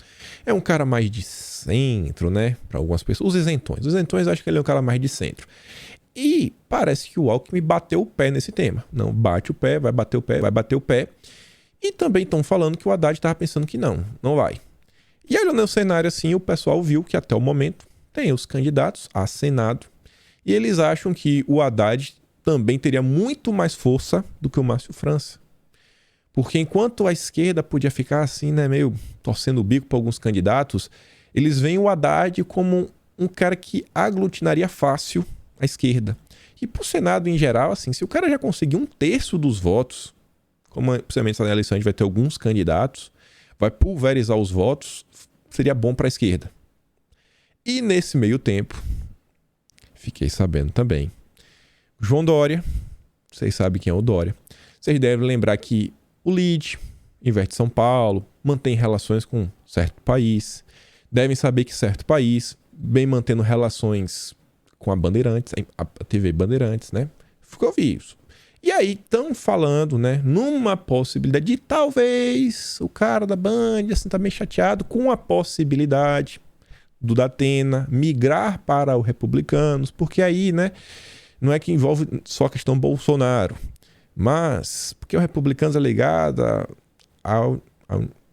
É um cara mais de centro, né? Para algumas pessoas. Os isentões acho que ele é um cara mais de centro. E parece que o Alckmin bateu o pé nesse tema. Não, bate o pé, vai bater o pé, vai bater o pé. E também estão falando que o Haddad estava pensando que não vai. E aí no cenário assim, o pessoal viu que até o momento tem os candidatos a Senado. E eles acham que o Haddad também teria muito mais força do que o Márcio França. Porque enquanto a esquerda podia ficar assim, né, meio torcendo o bico para alguns candidatos, eles veem o Haddad como um cara que aglutinaria fácil a esquerda. E pro Senado em geral, assim, se o cara já conseguir 1/3 dos votos, como principalmente na eleição a gente vai ter alguns candidatos, vai pulverizar os votos, seria bom para a esquerda. E nesse meio tempo, fiquei sabendo também, João Dória, vocês sabem quem é o Dória, vocês devem lembrar que o LIDE, inverte São Paulo, mantém relações com certo país, devem saber que certo país vem mantendo relações com a Bandeirantes, a TV Bandeirantes, né? Ficou isso. E aí estão falando, né, numa possibilidade de talvez o cara da Band assim tá meio chateado com a possibilidade do Datena migrar para o Republicanos, porque aí, né, não é que envolve só a questão Bolsonaro, mas porque o Republicanos é ligado a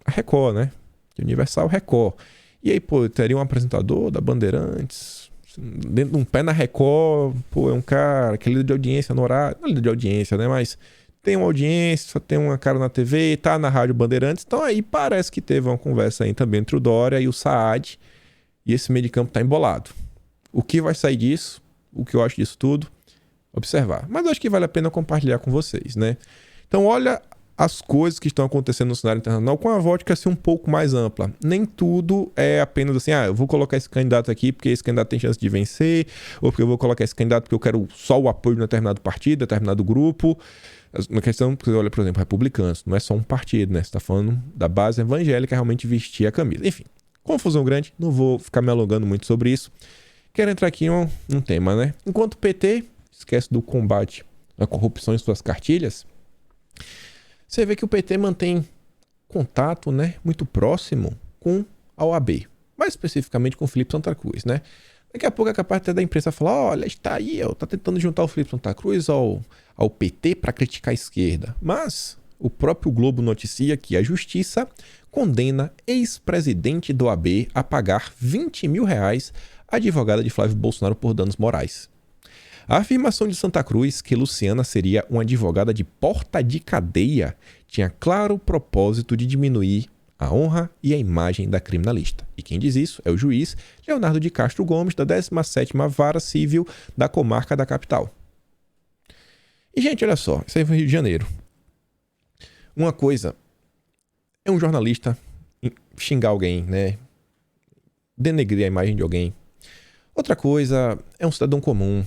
Record, né, Universal Record. E aí, pô, teria um apresentador da Bandeirantes dentro de um pé na Record, pô, é um cara que é líder de audiência no horário, não é líder de audiência, né, mas tem uma audiência, só tem uma cara na TV, tá na Rádio Bandeirantes, então aí parece que teve uma conversa aí também entre o Dória e o Saad, e esse meio de campo tá embolado. O que vai sair disso, o que eu acho disso tudo, observar. Mas eu acho que vale a pena compartilhar com vocês, né? Então olha as coisas que estão acontecendo no cenário internacional com a ótica assim um pouco mais ampla. Nem tudo é apenas assim, eu vou colocar esse candidato aqui porque esse candidato tem chance de vencer, ou porque eu vou colocar esse candidato porque eu quero só o apoio de um determinado partido, determinado grupo. Uma questão que você olha, por exemplo, republicanos, não é só um partido, né? Você está falando da base evangélica realmente vestir a camisa. Enfim, confusão grande, não vou ficar me alongando muito sobre isso. Quero entrar aqui em um tema, né? Enquanto o PT esquece do combate à corrupção em suas cartilhas, você vê que o PT mantém contato, né, muito próximo com a OAB, mais especificamente com o Felipe Santa Cruz, né? Daqui a pouco é capaz até da imprensa falar, olha, está aí, tá tentando juntar o Felipe Santa Cruz ao PT para criticar a esquerda. Mas o próprio Globo noticia que a Justiça condena ex-presidente do OAB a pagar R$20 mil à advogada de Flávio Bolsonaro por danos morais. A afirmação de Santa Cruz que Luciana seria uma advogada de porta de cadeia tinha claro propósito de diminuir a honra e a imagem da criminalista. E quem diz isso é o juiz Leonardo de Castro Gomes, da 17ª Vara Civil da Comarca da Capital. E, gente, olha só, isso aí foi Rio de Janeiro. Uma coisa é um jornalista xingar alguém, né? Denegrir a imagem de alguém. Outra coisa é um cidadão comum,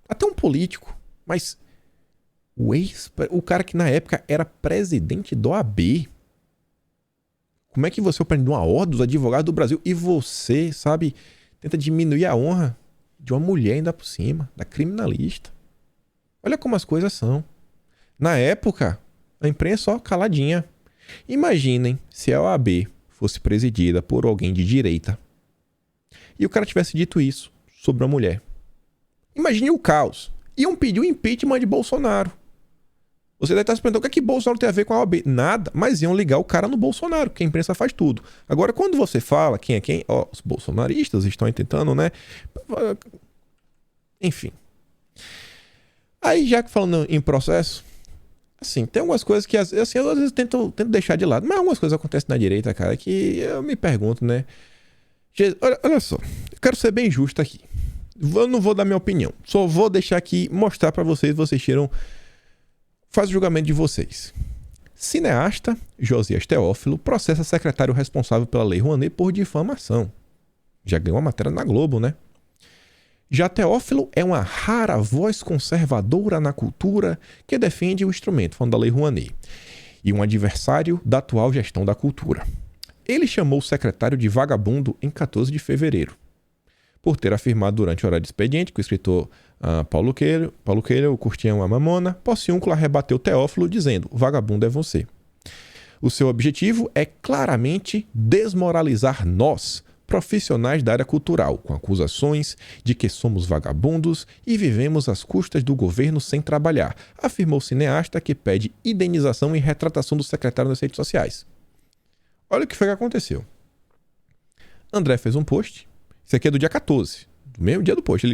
até um político, mas o cara que na época era presidente do OAB. Como é que você prende uma ordem dos advogados do Brasil e você, sabe, tenta diminuir a honra de uma mulher ainda por cima, da criminalista? Olha como as coisas são. Na época, a imprensa só caladinha. Imaginem se a OAB fosse presidida por alguém de direita e o cara tivesse dito isso sobre uma mulher. Imagine o caos. Iam pedir o impeachment de Bolsonaro. Você deve estar se perguntando o que é que Bolsonaro tem a ver com a OAB. Nada, mas iam ligar o cara no Bolsonaro, porque a imprensa faz tudo. Agora, quando você fala quem é quem, ó, os bolsonaristas estão tentando, né? Enfim. Aí, já que falando em processo, assim, tem algumas coisas que assim, eu às vezes tento deixar de lado, mas algumas coisas acontecem na direita, cara, que eu me pergunto, né? Olha só, eu quero ser bem justo aqui. Eu não vou dar minha opinião, só vou deixar aqui, mostrar pra vocês tiram... Faz o julgamento de vocês. Cineasta Josias Teófilo processa secretário responsável pela Lei Rouanet por difamação. Já ganhou uma matéria na Globo, né? Já Teófilo é uma rara voz conservadora na cultura que defende o instrumento, falando da Lei Rouanet, e um adversário da atual gestão da cultura. Ele chamou o secretário de vagabundo em 14 de fevereiro, por ter afirmado durante o horário de expediente que o escritor Paulo Coelho curtia uma mamona. Porciúncula rebateu Teófilo dizendo: vagabundo é você. O seu objetivo é claramente desmoralizar nós, profissionais da área cultural, com acusações de que somos vagabundos e vivemos às custas do governo sem trabalhar, afirmou o cineasta, que pede indenização e retratação do secretário nas redes sociais. Olha o que foi que aconteceu. André fez um post. Isso aqui é do dia 14, do mesmo dia do post.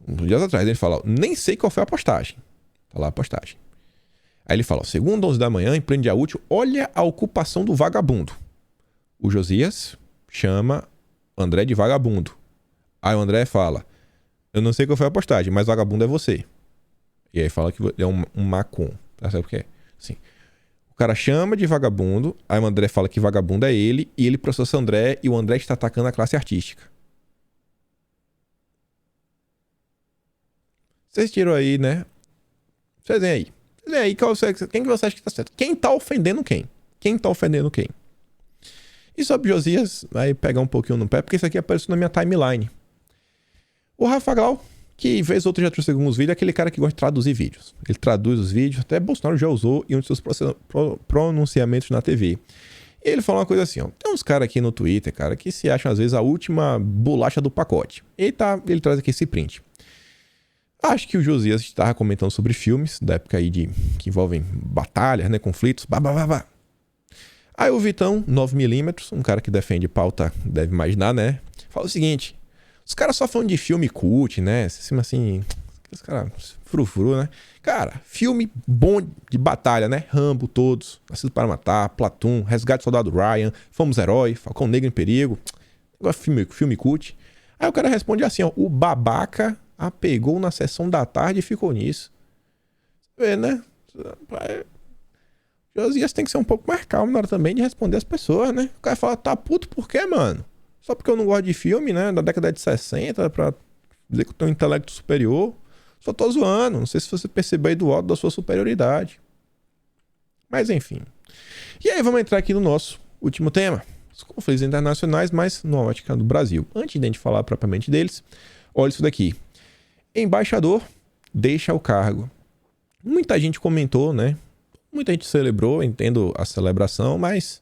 Uns dias atrás, ele fala: nem sei qual foi a postagem. Tá lá a postagem. Aí ele fala: segundo 11 da manhã, em pleno dia útil, olha a ocupação do vagabundo. O Josias chama André de vagabundo. Aí o André fala: eu não sei qual foi a postagem, mas vagabundo é você. E aí fala que é um macum. Sabe por quê? Sim. O cara chama de vagabundo, aí o André fala que vagabundo é ele, e ele processa o André, e o André está atacando a classe artística. Vocês tiram aí, né? Vocês veem aí. Quem que você acha que tá certo? Quem tá ofendendo quem? Quem tá ofendendo quem? E sobre Josias, aí pegar um pouquinho no pé, porque isso aqui apareceu na minha timeline. O Rafa Glau, que vez ou outra já trouxe alguns vídeos, é aquele cara que gosta de traduzir vídeos. Ele traduz os vídeos, até Bolsonaro já usou em um de seus pronunciamentos na TV. E ele falou uma coisa assim, ó: tem uns caras aqui no Twitter, cara, que se acham às vezes a última bolacha do pacote. Ele traz aqui esse print. Acho que o Josias estava comentando sobre filmes da época aí que envolvem batalhas, né, conflitos, Aí o Vitão, 9mm, um cara que defende pauta, deve imaginar, né, fala o seguinte: os caras só falam de filme cult, né, assim, os caras frufru, né. Cara, filme bom de batalha, né, Rambo, todos, Nascido para Matar, Platoon, Resgate do Soldado Ryan, Fomos Herói, Falcão Negro em Perigo, filme cult. Aí o cara responde assim, ó: o babaca pegou na sessão da tarde e ficou nisso. Você vê, né? Josias tem que ser um pouco mais calmo na hora também de responder as pessoas, né? O cara fala: tá puto por quê, mano? Só porque eu não gosto de filme, né? Da década de 60, pra dizer que eu tenho um intelecto superior. Só tô zoando. Não sei se você percebeu aí do alto da sua superioridade. Mas enfim. E aí vamos entrar aqui no nosso último tema. Os conflitos internacionais, mas na ótica do Brasil. Antes de a gente falar propriamente deles, olha isso daqui. Embaixador deixa o cargo. Muita gente comentou, né? Muita gente celebrou, entendo a celebração, mas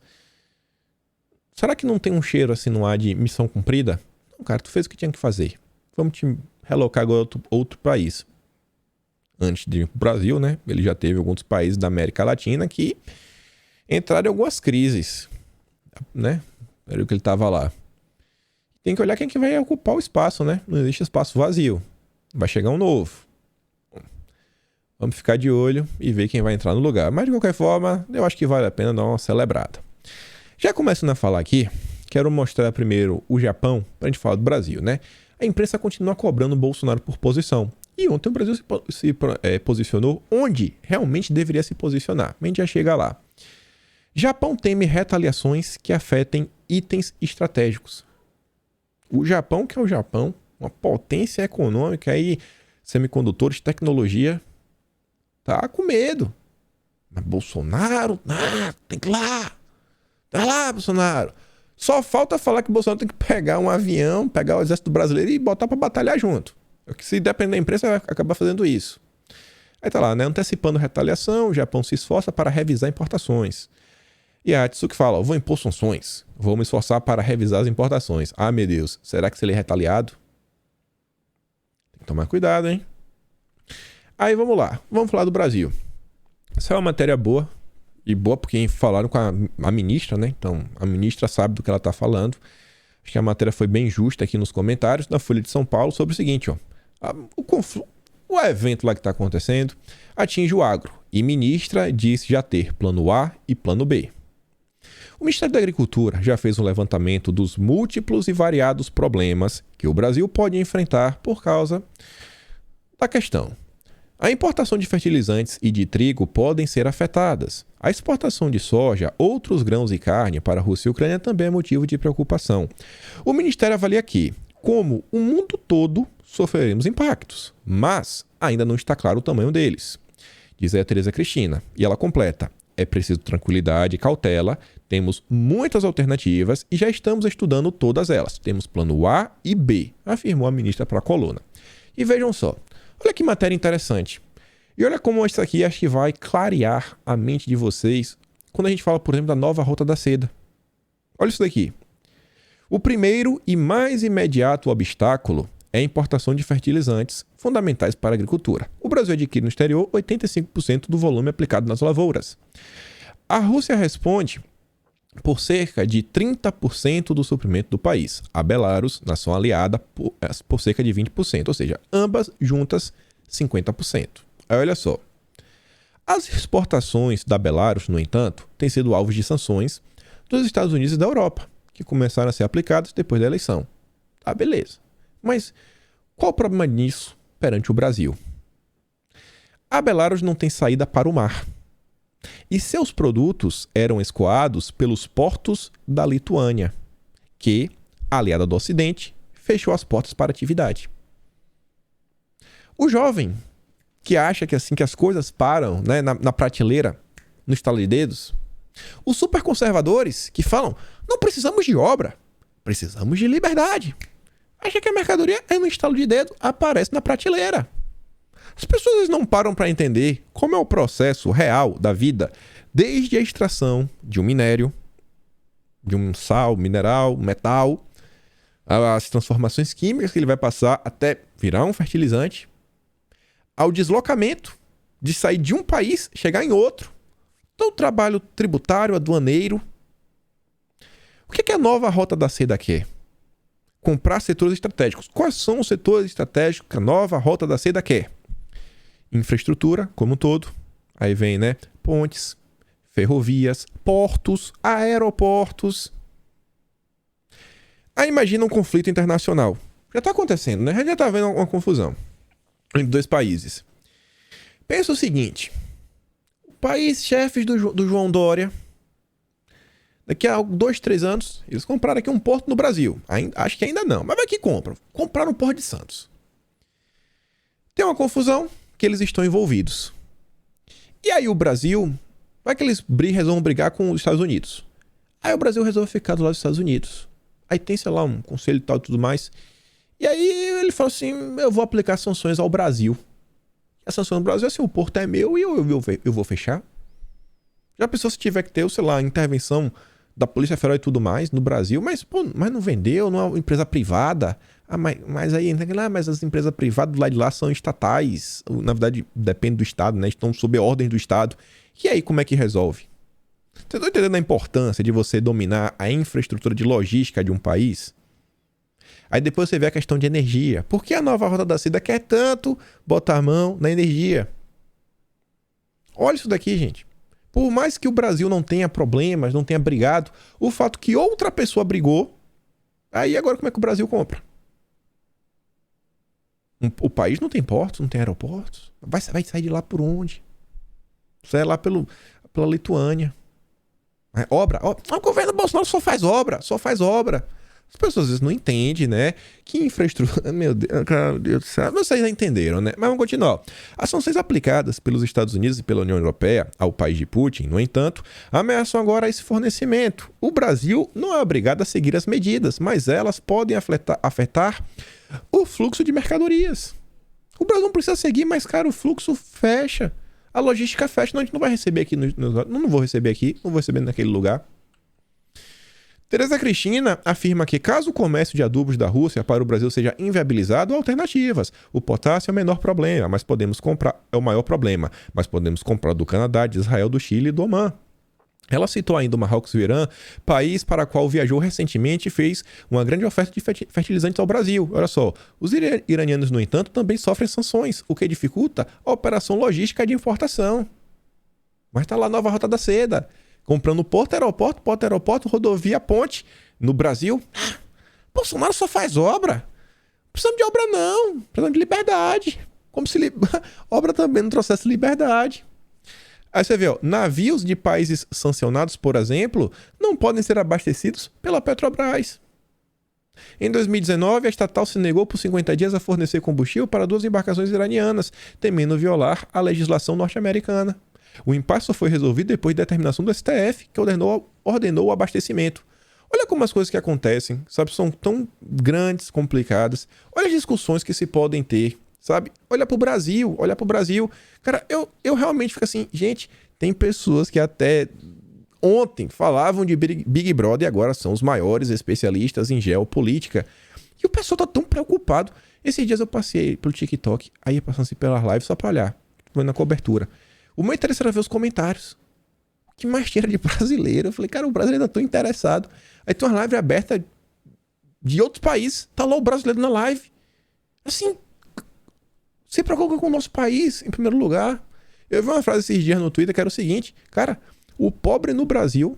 será que não tem um cheiro assim no ar de missão cumprida? Não, cara, tu fez o que tinha que fazer. Vamos te relocar agora outro país. Antes de ir pro Brasil, né? Ele já teve alguns países da América Latina que entraram em algumas crises, né? Era o que ele tava lá. Tem que olhar quem que vai ocupar o espaço, né? Não existe espaço vazio. Vai chegar um novo. Vamos ficar de olho e ver quem vai entrar no lugar. Mas de qualquer forma, eu acho que vale a pena dar uma celebrada. Já começando a falar aqui, quero mostrar primeiro o Japão, pra gente falar do Brasil, né? A imprensa continua cobrando o Bolsonaro por posição. E ontem o Brasil se posicionou onde realmente deveria se posicionar. A gente já chega lá. Japão teme retaliações que afetem itens estratégicos. O Japão, que é o Japão, uma potência econômica aí, semicondutores, tecnologia, tá com medo. Mas Bolsonaro, tem que ir lá. Tá lá, Bolsonaro. Só falta falar que o Bolsonaro tem que pegar um avião, pegar o exército brasileiro e botar pra batalhar junto. Se depender da imprensa, vai acabar fazendo isso. Aí tá lá, né? Antecipando retaliação, o Japão se esforça para revisar importações. E a Atsuki fala: vou impor sanções. Vou me esforçar para revisar as importações. Ah, meu Deus, será que se ele é retaliado? Tem que tomar cuidado, hein? Aí vamos lá, vamos falar do Brasil. Essa é uma matéria boa. E boa porque falaram com a ministra, né? Então, a ministra sabe do que ela tá falando. Acho que a matéria foi bem justa aqui nos comentários da Folha de São Paulo sobre o seguinte, ó. O evento lá que está acontecendo atinge o agro. E ministra disse já ter plano A e plano B. O Ministério da Agricultura já fez um levantamento dos múltiplos e variados problemas que o Brasil pode enfrentar por causa da questão. A importação de fertilizantes e de trigo podem ser afetadas. A exportação de soja, outros grãos e carne para a Rússia e a Ucrânia também é motivo de preocupação. O Ministério avalia aqui como o mundo todo sofreremos impactos, mas ainda não está claro o tamanho deles. Diz aí a Tereza Cristina, e ela completa: é preciso tranquilidade e cautela, temos muitas alternativas e já estamos estudando todas elas. Temos plano A e B, afirmou a ministra para a coluna. E vejam só, olha que matéria interessante. E olha como isso aqui acho que vai clarear a mente de vocês quando a gente fala, por exemplo, da nova Rota da Seda. Olha isso daqui. O primeiro e mais imediato obstáculo é a importação de fertilizantes fundamentais para a agricultura. O Brasil adquire no exterior 85% do volume aplicado nas lavouras. A Rússia responde por cerca de 30% do suprimento do país. A Belarus, nação aliada, por cerca de 20%, ou seja, ambas juntas 50%. Aí olha só. As exportações da Belarus, no entanto, têm sido alvos de sanções dos Estados Unidos e da Europa, que começaram a ser aplicadas depois da eleição. Tá, beleza. Mas qual o problema nisso perante o Brasil? A Belarus não tem saída para o mar. E seus produtos eram escoados pelos portos da Lituânia, que, aliada do Ocidente, fechou as portas para a atividade. O jovem que acha que assim que as coisas param, né, na prateleira, no estalo de dedos, os superconservadores que falam: não precisamos de obra, precisamos de liberdade. Acha que a mercadoria é no estalo de dedo, aparece na prateleira. As pessoas não param para entender como é o processo real da vida, desde a extração de um minério, de um sal, mineral, metal, as transformações químicas que ele vai passar até virar um fertilizante, ao deslocamento de sair de um país, chegar em outro. Todo o trabalho tributário, aduaneiro. O que é a nova Rota da Seda quer? Comprar setores estratégicos. Quais são os setores estratégicos que a nova Rota da Seda quer? Infraestrutura, como um todo. Aí vem, né? Pontes, ferrovias, portos, aeroportos. Aí imagina um conflito internacional. Já está acontecendo, né? A gente já está vendo uma confusão entre dois países. Pensa o seguinte. País chefes do João Dória, daqui a 2, 3 anos, eles compraram aqui um porto no Brasil. Acho que ainda não, mas vai que compram. Compraram o Porto de Santos. Tem uma confusão que eles estão envolvidos. E aí o Brasil, vai que eles resolvam brigar com os Estados Unidos. Aí o Brasil resolve ficar do lado dos Estados Unidos. Aí tem, sei lá, um conselho e tal e tudo mais. E aí ele fala assim: eu vou aplicar sanções ao Brasil. A sanção do Brasil é assim: o porto é meu e eu vou fechar. Já pensou se tiver que ter, sei lá, intervenção da Polícia Federal e tudo mais no Brasil? Mas, pô, mas não vendeu, não é uma empresa privada. Ah, mas aí, mas as empresas privadas do lado de lá são estatais. Na verdade, depende do Estado, né? Estão sob ordem do Estado. E aí, como é que resolve? Vocês estão entendendo a importância de você dominar a infraestrutura de logística de um país? Aí depois você vê a questão de energia. Por que a nova Rota da Seda quer tanto botar a mão na energia? Olha isso daqui, gente. Por mais que o Brasil não tenha problemas, não tenha brigado, o fato que outra pessoa brigou, aí agora como é que o Brasil compra? O país não tem portos, não tem aeroportos. Vai sair de lá por onde? Sai lá pela Lituânia. Obra. O governo Bolsonaro só faz obra. As pessoas às vezes não entendem, né? Que infraestrutura... Meu Deus do céu. Vocês já entenderam, né? Mas vamos continuar. As sanções aplicadas pelos Estados Unidos e pela União Europeia ao país de Putin, no entanto, ameaçam agora esse fornecimento. O Brasil não é obrigado a seguir as medidas, mas elas podem afetar o fluxo de mercadorias. O Brasil não precisa seguir, mas, cara, o fluxo fecha. A logística fecha. Não, a gente não vai receber aqui. Não vou receber aqui. Não vou receber naquele lugar. Tereza Cristina afirma que caso o comércio de adubos da Rússia para o Brasil seja inviabilizado, há alternativas. O potássio é o menor problema, mas podemos comprar é o maior problema, mas podemos comprar do Canadá, de Israel, do Chile e do Omã. Ela citou ainda o Marrocos e o Irã, país para o qual viajou recentemente e fez uma grande oferta de fertilizantes ao Brasil. Olha só, os iranianos, no entanto, também sofrem sanções, o que dificulta a operação logística de importação. Mas está lá a nova Rota da Seda, comprando porto, aeroporto, rodovia, ponte. No Brasil, Bolsonaro só faz obra. Não precisamos de obra não, precisamos de liberdade. Como se obra também não trouxesse liberdade. Aí você vê, navios de países sancionados, por exemplo, não podem ser abastecidos pela Petrobras. Em 2019, a estatal se negou por 50 dias a fornecer combustível para 2 embarcações iranianas, temendo violar a legislação norte-americana. O impasse só foi resolvido depois de determinação do STF, que ordenou o abastecimento. Olha como as coisas que acontecem, sabe, são tão grandes, complicadas. Olha as discussões que se podem ter. Sabe? Olha pro Brasil. Cara, eu realmente fico assim, gente, tem pessoas que até ontem falavam de Big Brother e agora são os maiores especialistas em geopolítica. E o pessoal tá tão preocupado. Esses dias eu passei pelo TikTok, aí passando assim pelas lives só pra olhar, vendo na cobertura. O meu interesse era ver os comentários. O que mais tinha de brasileiro? Eu falei, cara, o brasileiro tá tão interessado. Aí tem uma live aberta de outros países, tá lá o brasileiro na live. Assim, se preocupa com o nosso país, em primeiro lugar. Eu vi uma frase esses dias no Twitter que era o seguinte, cara, o pobre no Brasil,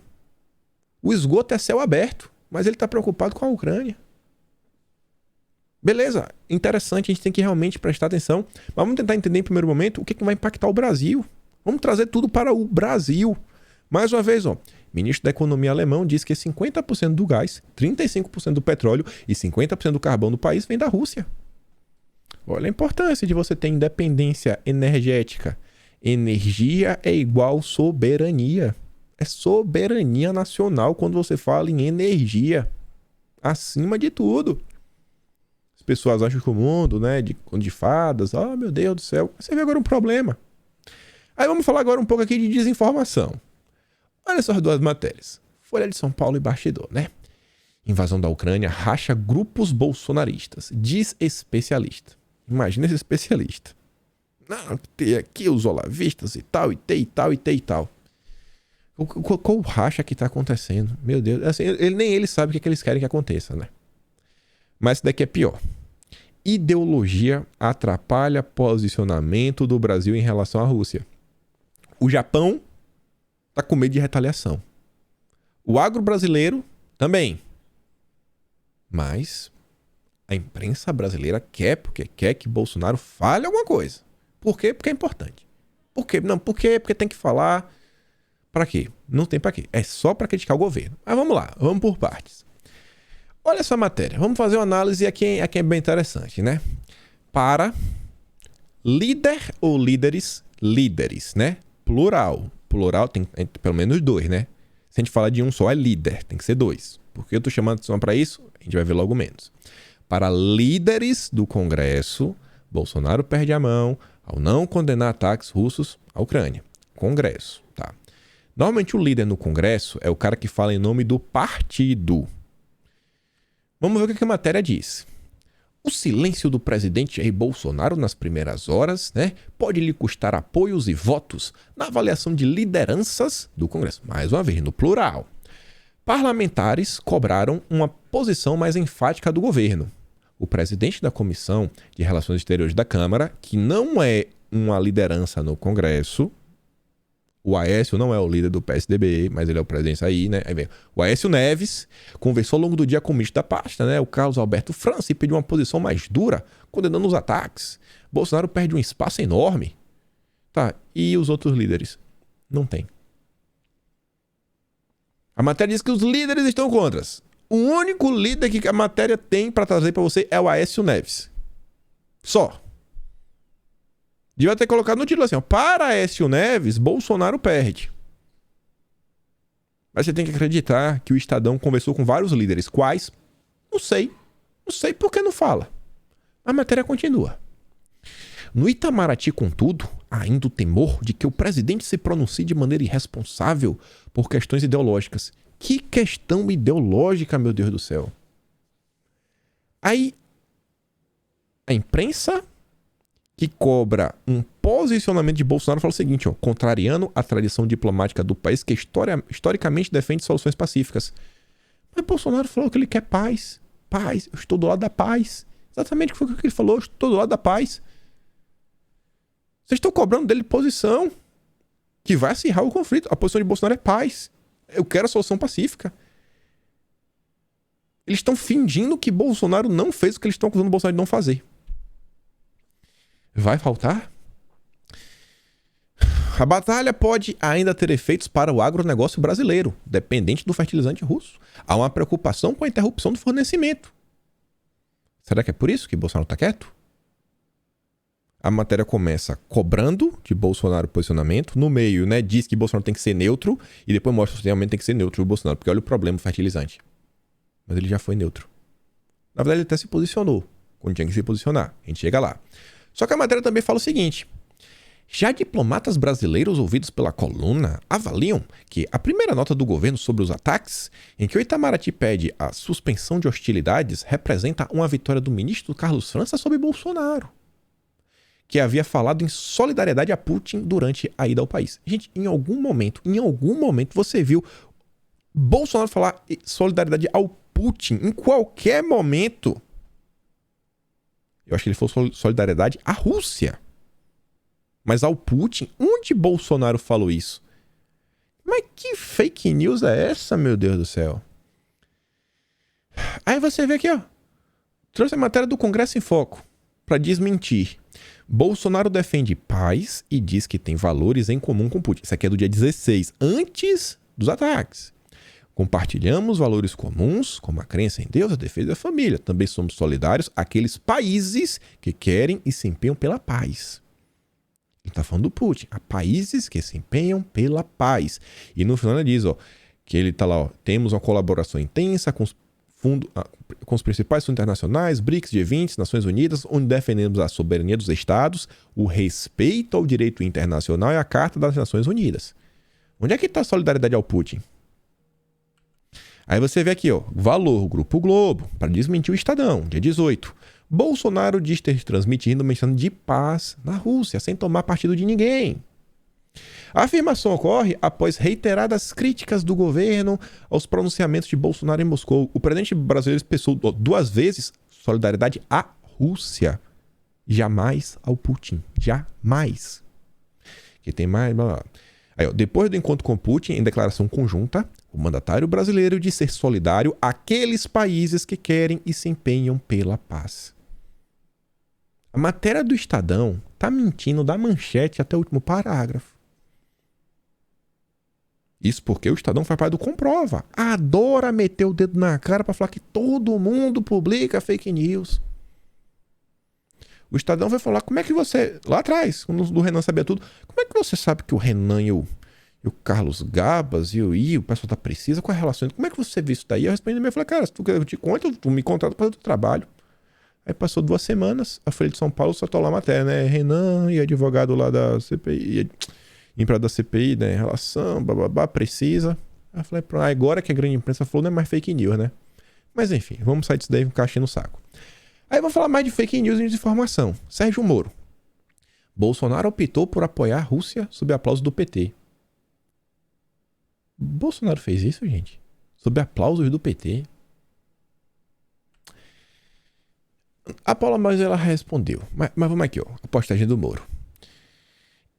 o esgoto é céu aberto, mas ele tá preocupado com a Ucrânia. Beleza, interessante, a gente tem que realmente prestar atenção, mas vamos tentar entender em primeiro momento o que vai impactar o Brasil. Vamos trazer tudo para o Brasil. Mais uma vez, o ministro da Economia alemão diz que 50% do gás, 35% do petróleo e 50% do carvão do país vem da Rússia. Olha a importância de você ter independência energética. Energia é igual soberania. É soberania nacional quando você fala em energia. Acima de tudo. As pessoas acham que o mundo, né, de fadas, oh meu Deus do céu. Você vê agora um problema. Aí vamos falar agora um pouco aqui de desinformação. Olha essas duas matérias. Folha de São Paulo e Bastidor, né? Invasão da Ucrânia racha grupos bolsonaristas, diz especialista. Imagina esse especialista. Não, tem aqui os olavistas e tal, e tal. Qual racha que tá acontecendo? Meu Deus, assim, nem ele sabe o que eles querem que aconteça, né? Mas isso daqui é pior. Ideologia atrapalha posicionamento do Brasil em relação à Rússia. O Japão tá com medo de retaliação. O agro brasileiro também. Mas a imprensa brasileira porque quer que Bolsonaro fale alguma coisa. Por quê? Porque é importante. Por quê? Não, por quê? Porque tem que falar. Pra quê? Não tem pra quê. É só pra criticar o governo. Mas vamos lá, vamos por partes. Olha essa matéria. Vamos fazer uma análise aqui é bem interessante, né? Para líder ou líderes, né? Plural tem pelo menos 2, né? Se a gente falar de um só, é líder. Tem que ser 2. Por que eu tô chamando atenção pra isso? A gente vai ver logo menos. Para líderes do Congresso, Bolsonaro perde a mão ao não condenar ataques russos à Ucrânia. Congresso, tá? Normalmente o líder no Congresso é o cara que fala em nome do partido. Vamos ver o que a matéria diz. O silêncio do presidente Jair Bolsonaro nas primeiras horas, né, pode lhe custar apoios e votos na avaliação de lideranças do Congresso. Mais uma vez, no plural. Parlamentares cobraram uma posição mais enfática do governo. O presidente da Comissão de Relações Exteriores da Câmara, que não é uma liderança no Congresso, o Aécio não é o líder do PSDB, mas ele é o presidente aí, né? Aí vem. O Aécio Neves conversou ao longo do dia com o ministro da pasta, né? O Carlos Alberto França, e pediu uma posição mais dura, condenando os ataques. Bolsonaro perde um espaço enorme. Tá, e os outros líderes? Não tem. A matéria diz que os líderes estão contra. O único líder que a matéria tem para trazer para você é o Aécio Neves. Só. Devia ter colocado no título assim, ó, para Aécio Neves, Bolsonaro perde. Mas você tem que acreditar que o Estadão conversou com vários líderes. Quais? Não sei. Não sei por que não fala. A matéria continua. No Itamaraty, contudo, há ainda o temor de que o presidente se pronuncie de maneira irresponsável por questões ideológicas. que questão ideológica, meu Deus do céu. Aí, a imprensa que cobra um posicionamento de Bolsonaro fala o seguinte, ó, contrariando a tradição diplomática do país que historicamente defende soluções pacíficas. Mas Bolsonaro falou que ele quer paz. Paz, eu estou do lado da paz. Exatamente o que ele falou, eu estou do lado da paz. Vocês estão cobrando dele posição que vai acirrar o conflito. A posição de Bolsonaro é paz. Eu quero a solução pacífica. Eles estão fingindo que Bolsonaro não fez o que eles estão acusando o Bolsonaro de não fazer. Vai faltar? A batalha pode ainda ter efeitos para o agronegócio brasileiro, dependente do fertilizante russo. Há uma preocupação com a interrupção do fornecimento. Será que é por isso que Bolsonaro está quieto? A matéria começa cobrando de Bolsonaro o posicionamento. No meio, né, diz que Bolsonaro tem que ser neutro. E depois mostra que realmente tem que ser neutro o Bolsonaro. Porque olha o problema do fertilizante. Mas ele já foi neutro. Na verdade, ele até se posicionou. Quando tinha que se posicionar. A gente chega lá. Só que a matéria também fala o seguinte. Já diplomatas brasileiros ouvidos pela coluna avaliam que a primeira nota do governo sobre os ataques, em que o Itamaraty pede a suspensão de hostilidades, representa uma vitória do ministro Carlos França sobre Bolsonaro, que havia falado em solidariedade a Putin durante a ida ao país. Gente, em algum momento você viu Bolsonaro falar solidariedade ao Putin? Em qualquer momento. Eu acho que ele falou solidariedade à Rússia. Mas ao Putin, onde Bolsonaro falou isso? Mas que fake news é essa, meu Deus do céu? Aí você vê aqui, ó. Trouxe a matéria do Congresso em Foco para desmentir. Bolsonaro defende paz e diz que tem valores em comum com Putin. Isso aqui é do dia 16, antes dos ataques. Compartilhamos valores comuns, como a crença em Deus, a defesa da família. Também somos solidários àqueles países que querem e se empenham pela paz. Ele está falando do Putin. Há países que se empenham pela paz. E no final ele diz, ó, que ele está lá, ó, temos uma colaboração intensa com os principais fundos internacionais, BRICS, G20, Nações Unidas, onde defendemos a soberania dos Estados, o respeito ao direito internacional e a Carta das Nações Unidas. Onde é que está a solidariedade ao Putin? Aí você vê aqui, ó, valor, Grupo Globo, para desmentir o Estadão, dia 18. Bolsonaro diz ter transmitido mensagem de paz na Rússia, sem tomar partido de ninguém. A afirmação ocorre após reiteradas críticas do governo aos pronunciamentos de Bolsonaro em Moscou. O presidente brasileiro expressou 2 vezes solidariedade à Rússia. Jamais ao Putin. Jamais. Que tem mais... Blá, blá. Aí, ó, depois do encontro com Putin, em declaração conjunta, o mandatário brasileiro diz ser solidário àqueles países que querem e se empenham pela paz. A matéria do Estadão tá mentindo da manchete até o último parágrafo. Isso porque o Estadão faz parte do Comprova. Adora meter o dedo na cara para falar que todo mundo publica fake news. O Estadão vai falar, como é que você... Lá atrás, quando o Renan sabia tudo. Como é que você sabe que o Renan e o Carlos Gabas e o pessoal da Precisa, qual é a relação? Como é que você viu isso daí? Eu respondi e falei, cara, se tu quer eu te conto, tu me contrata para o teu trabalho. Aí passou 2 semanas, a Folha de São Paulo soltou lá a matéria, né? Renan e advogado lá da CPI, empregado da CPI, né? Relação, bababá, Precisa. Aí eu falei, agora que a grande imprensa falou, não é mais fake news, né? Mas enfim, vamos sair disso daí com caixinha no saco. Aí vamos falar mais de fake news e desinformação. Sérgio Moro. Bolsonaro optou por apoiar a Rússia sob aplauso do PT. Bolsonaro fez isso, gente? Sob aplausos do PT? A Paula Mas ela respondeu. Mas vamos aqui, ó. A postagem do Moro.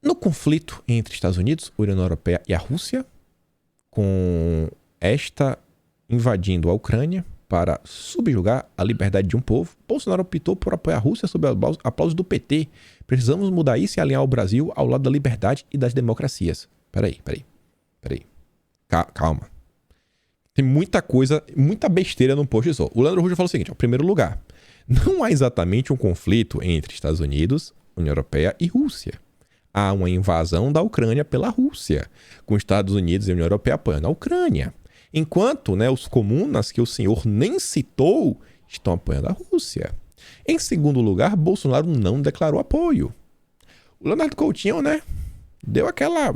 No conflito entre Estados Unidos, União Europeia e a Rússia, com esta invadindo a Ucrânia para subjugar a liberdade de um povo, Bolsonaro optou por apoiar a Rússia sob aplausos do PT. Precisamos mudar isso e alinhar o Brasil ao lado da liberdade e das democracias. Peraí. Calma. Tem muita coisa, muita besteira no post só. O Leandro Russo falou o seguinte, em primeiro lugar, não há exatamente um conflito entre Estados Unidos, União Europeia e Rússia. Há uma invasão da Ucrânia pela Rússia, com Estados Unidos e União Europeia apoiando a Ucrânia. Enquanto, né, os comunas que o senhor nem citou estão apoiando a Rússia. Em segundo lugar, Bolsonaro não declarou apoio. O Leonardo Coutinho, né, deu aquela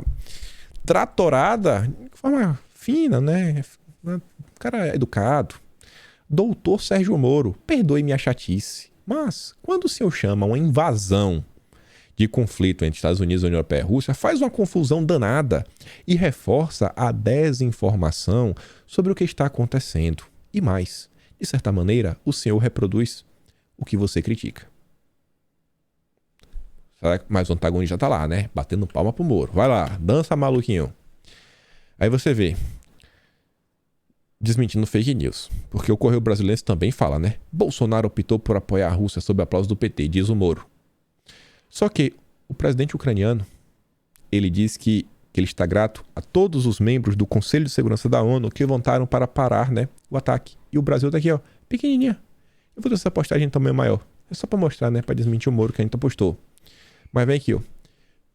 tratorada de forma fina, né, né? O cara é educado. Doutor Sérgio Moro, perdoe minha chatice, mas quando o senhor chama uma invasão de conflito entre Estados Unidos, União Europeia e Rússia, faz uma confusão danada e reforça a desinformação sobre o que está acontecendo. E mais, de certa maneira, o senhor reproduz o que você critica. Mas o antagonista tá lá, né? Batendo palma pro Moro. Vai lá, dança maluquinho. Aí você vê, desmentindo fake news, porque o Correio Brasileiro também fala, né? Bolsonaro optou por apoiar a Rússia sob aplauso do PT, diz o Moro. Só que o presidente ucraniano, ele diz que ele está grato a todos os membros do Conselho de Segurança da ONU que votaram para parar, né, o ataque. E o Brasil tá aqui, ó, pequenininha. Eu vou ter essa postagem também maior. É só para mostrar, né, para desmentir o Moro que a gente postou. Mas vem aqui, ó.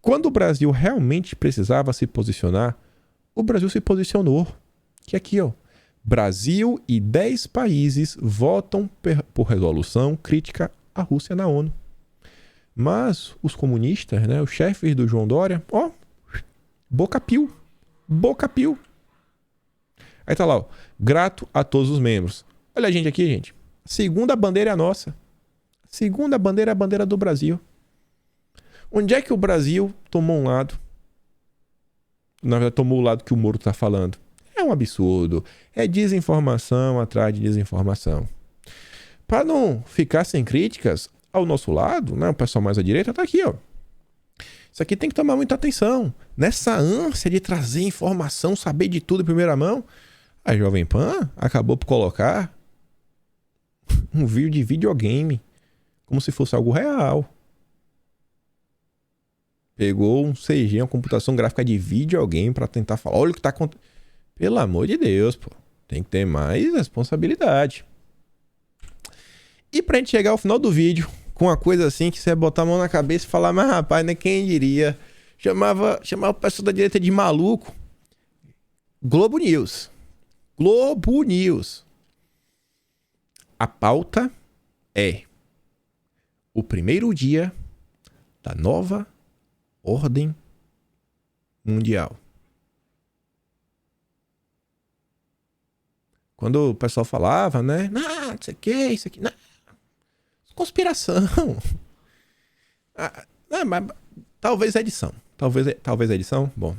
Quando o Brasil realmente precisava se posicionar, o Brasil se posicionou. Que aqui, ó. Brasil e 10 países votam por resolução crítica à Rússia na ONU. Mas os comunistas, né, os chefes do João Dória, ó, boca pio. Aí tá lá, ó, grato a todos os membros. Olha a gente aqui, gente. A segunda bandeira é a nossa. A segunda bandeira é a bandeira do Brasil. Onde é que o Brasil tomou um lado? Na verdade, tomou o lado que o Moro tá falando. É um absurdo. É desinformação atrás de desinformação. Para não ficar sem críticas, ao nosso lado, né, o pessoal mais à direita tá aqui, ó. Isso aqui tem que tomar muita atenção. Nessa ânsia de trazer informação, saber de tudo em primeira mão, a Jovem Pan acabou por colocar um vídeo de videogame como se fosse algo real. Pegou um CG, uma computação gráfica de videogame para tentar falar, olha o que tá acontecendo. Pelo amor de Deus, pô. Tem que ter mais responsabilidade. E pra gente chegar ao final do vídeo, com uma coisa assim que você botar a mão na cabeça e falar, mas rapaz, né, quem diria? Chamava o pessoal da direita de maluco. Globo News. A pauta é o primeiro dia da nova ordem mundial. Quando o pessoal falava, né? Não, isso aqui, não. Conspiração. Mas talvez edição. Talvez edição. Bom,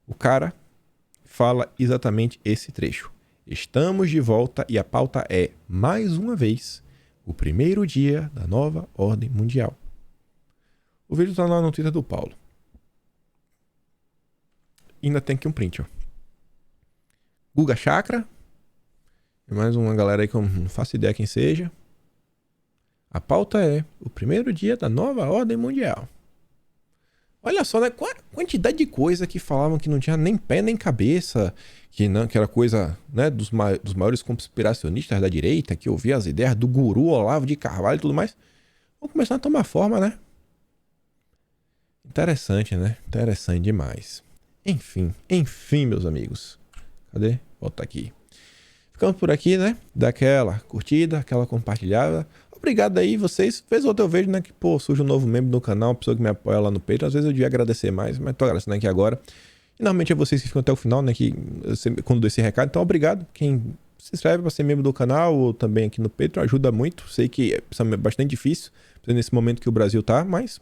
o cara fala exatamente esse trecho. Estamos de volta e a pauta é, mais uma vez, o primeiro dia da nova ordem mundial. O vídeo tá lá no Twitter do Paulo. E ainda tem aqui um print, ó. Guga Chakra. E mais uma galera aí que eu não faço ideia quem seja. A pauta é o primeiro dia da nova ordem mundial. Olha só, né? Quantidade de coisa que falavam que não tinha nem pé nem cabeça, que era coisa, né, dos maiores conspiracionistas da direita, que ouvia as ideias do guru Olavo de Carvalho e tudo mais. Vão começar a tomar forma, né? Interessante, né? Interessante demais. Enfim, meus amigos. Cadê? Volta aqui. Ficamos por aqui, né? Dá aquela curtida, aquela compartilhada. Obrigado aí, vocês. Vez ou outra eu vejo, né, que, pô, surge um novo membro do canal, uma pessoa que me apoia lá no Patreon. Às vezes eu devia agradecer mais, mas tô agradecendo aqui agora. E normalmente é vocês que ficam até o final, né, que quando dou esse recado. Então, obrigado. Quem se inscreve para ser membro do canal ou também aqui no Patreon ajuda muito. Sei que é bastante difícil nesse momento que o Brasil tá, mas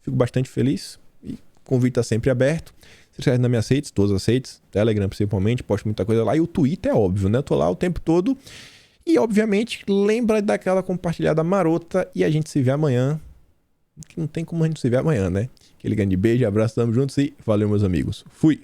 fico bastante feliz. E o convite tá sempre aberto. Se inscreve nas minhas redes, todas as redes, Telegram principalmente, posto muita coisa lá. E o Twitter é óbvio, né? Eu tô lá o tempo todo. E, obviamente, lembra daquela compartilhada marota e a gente se vê amanhã. Que não tem como a gente se ver amanhã, né? Aquele grande beijo, abraço, tamo juntos e valeu, meus amigos. Fui!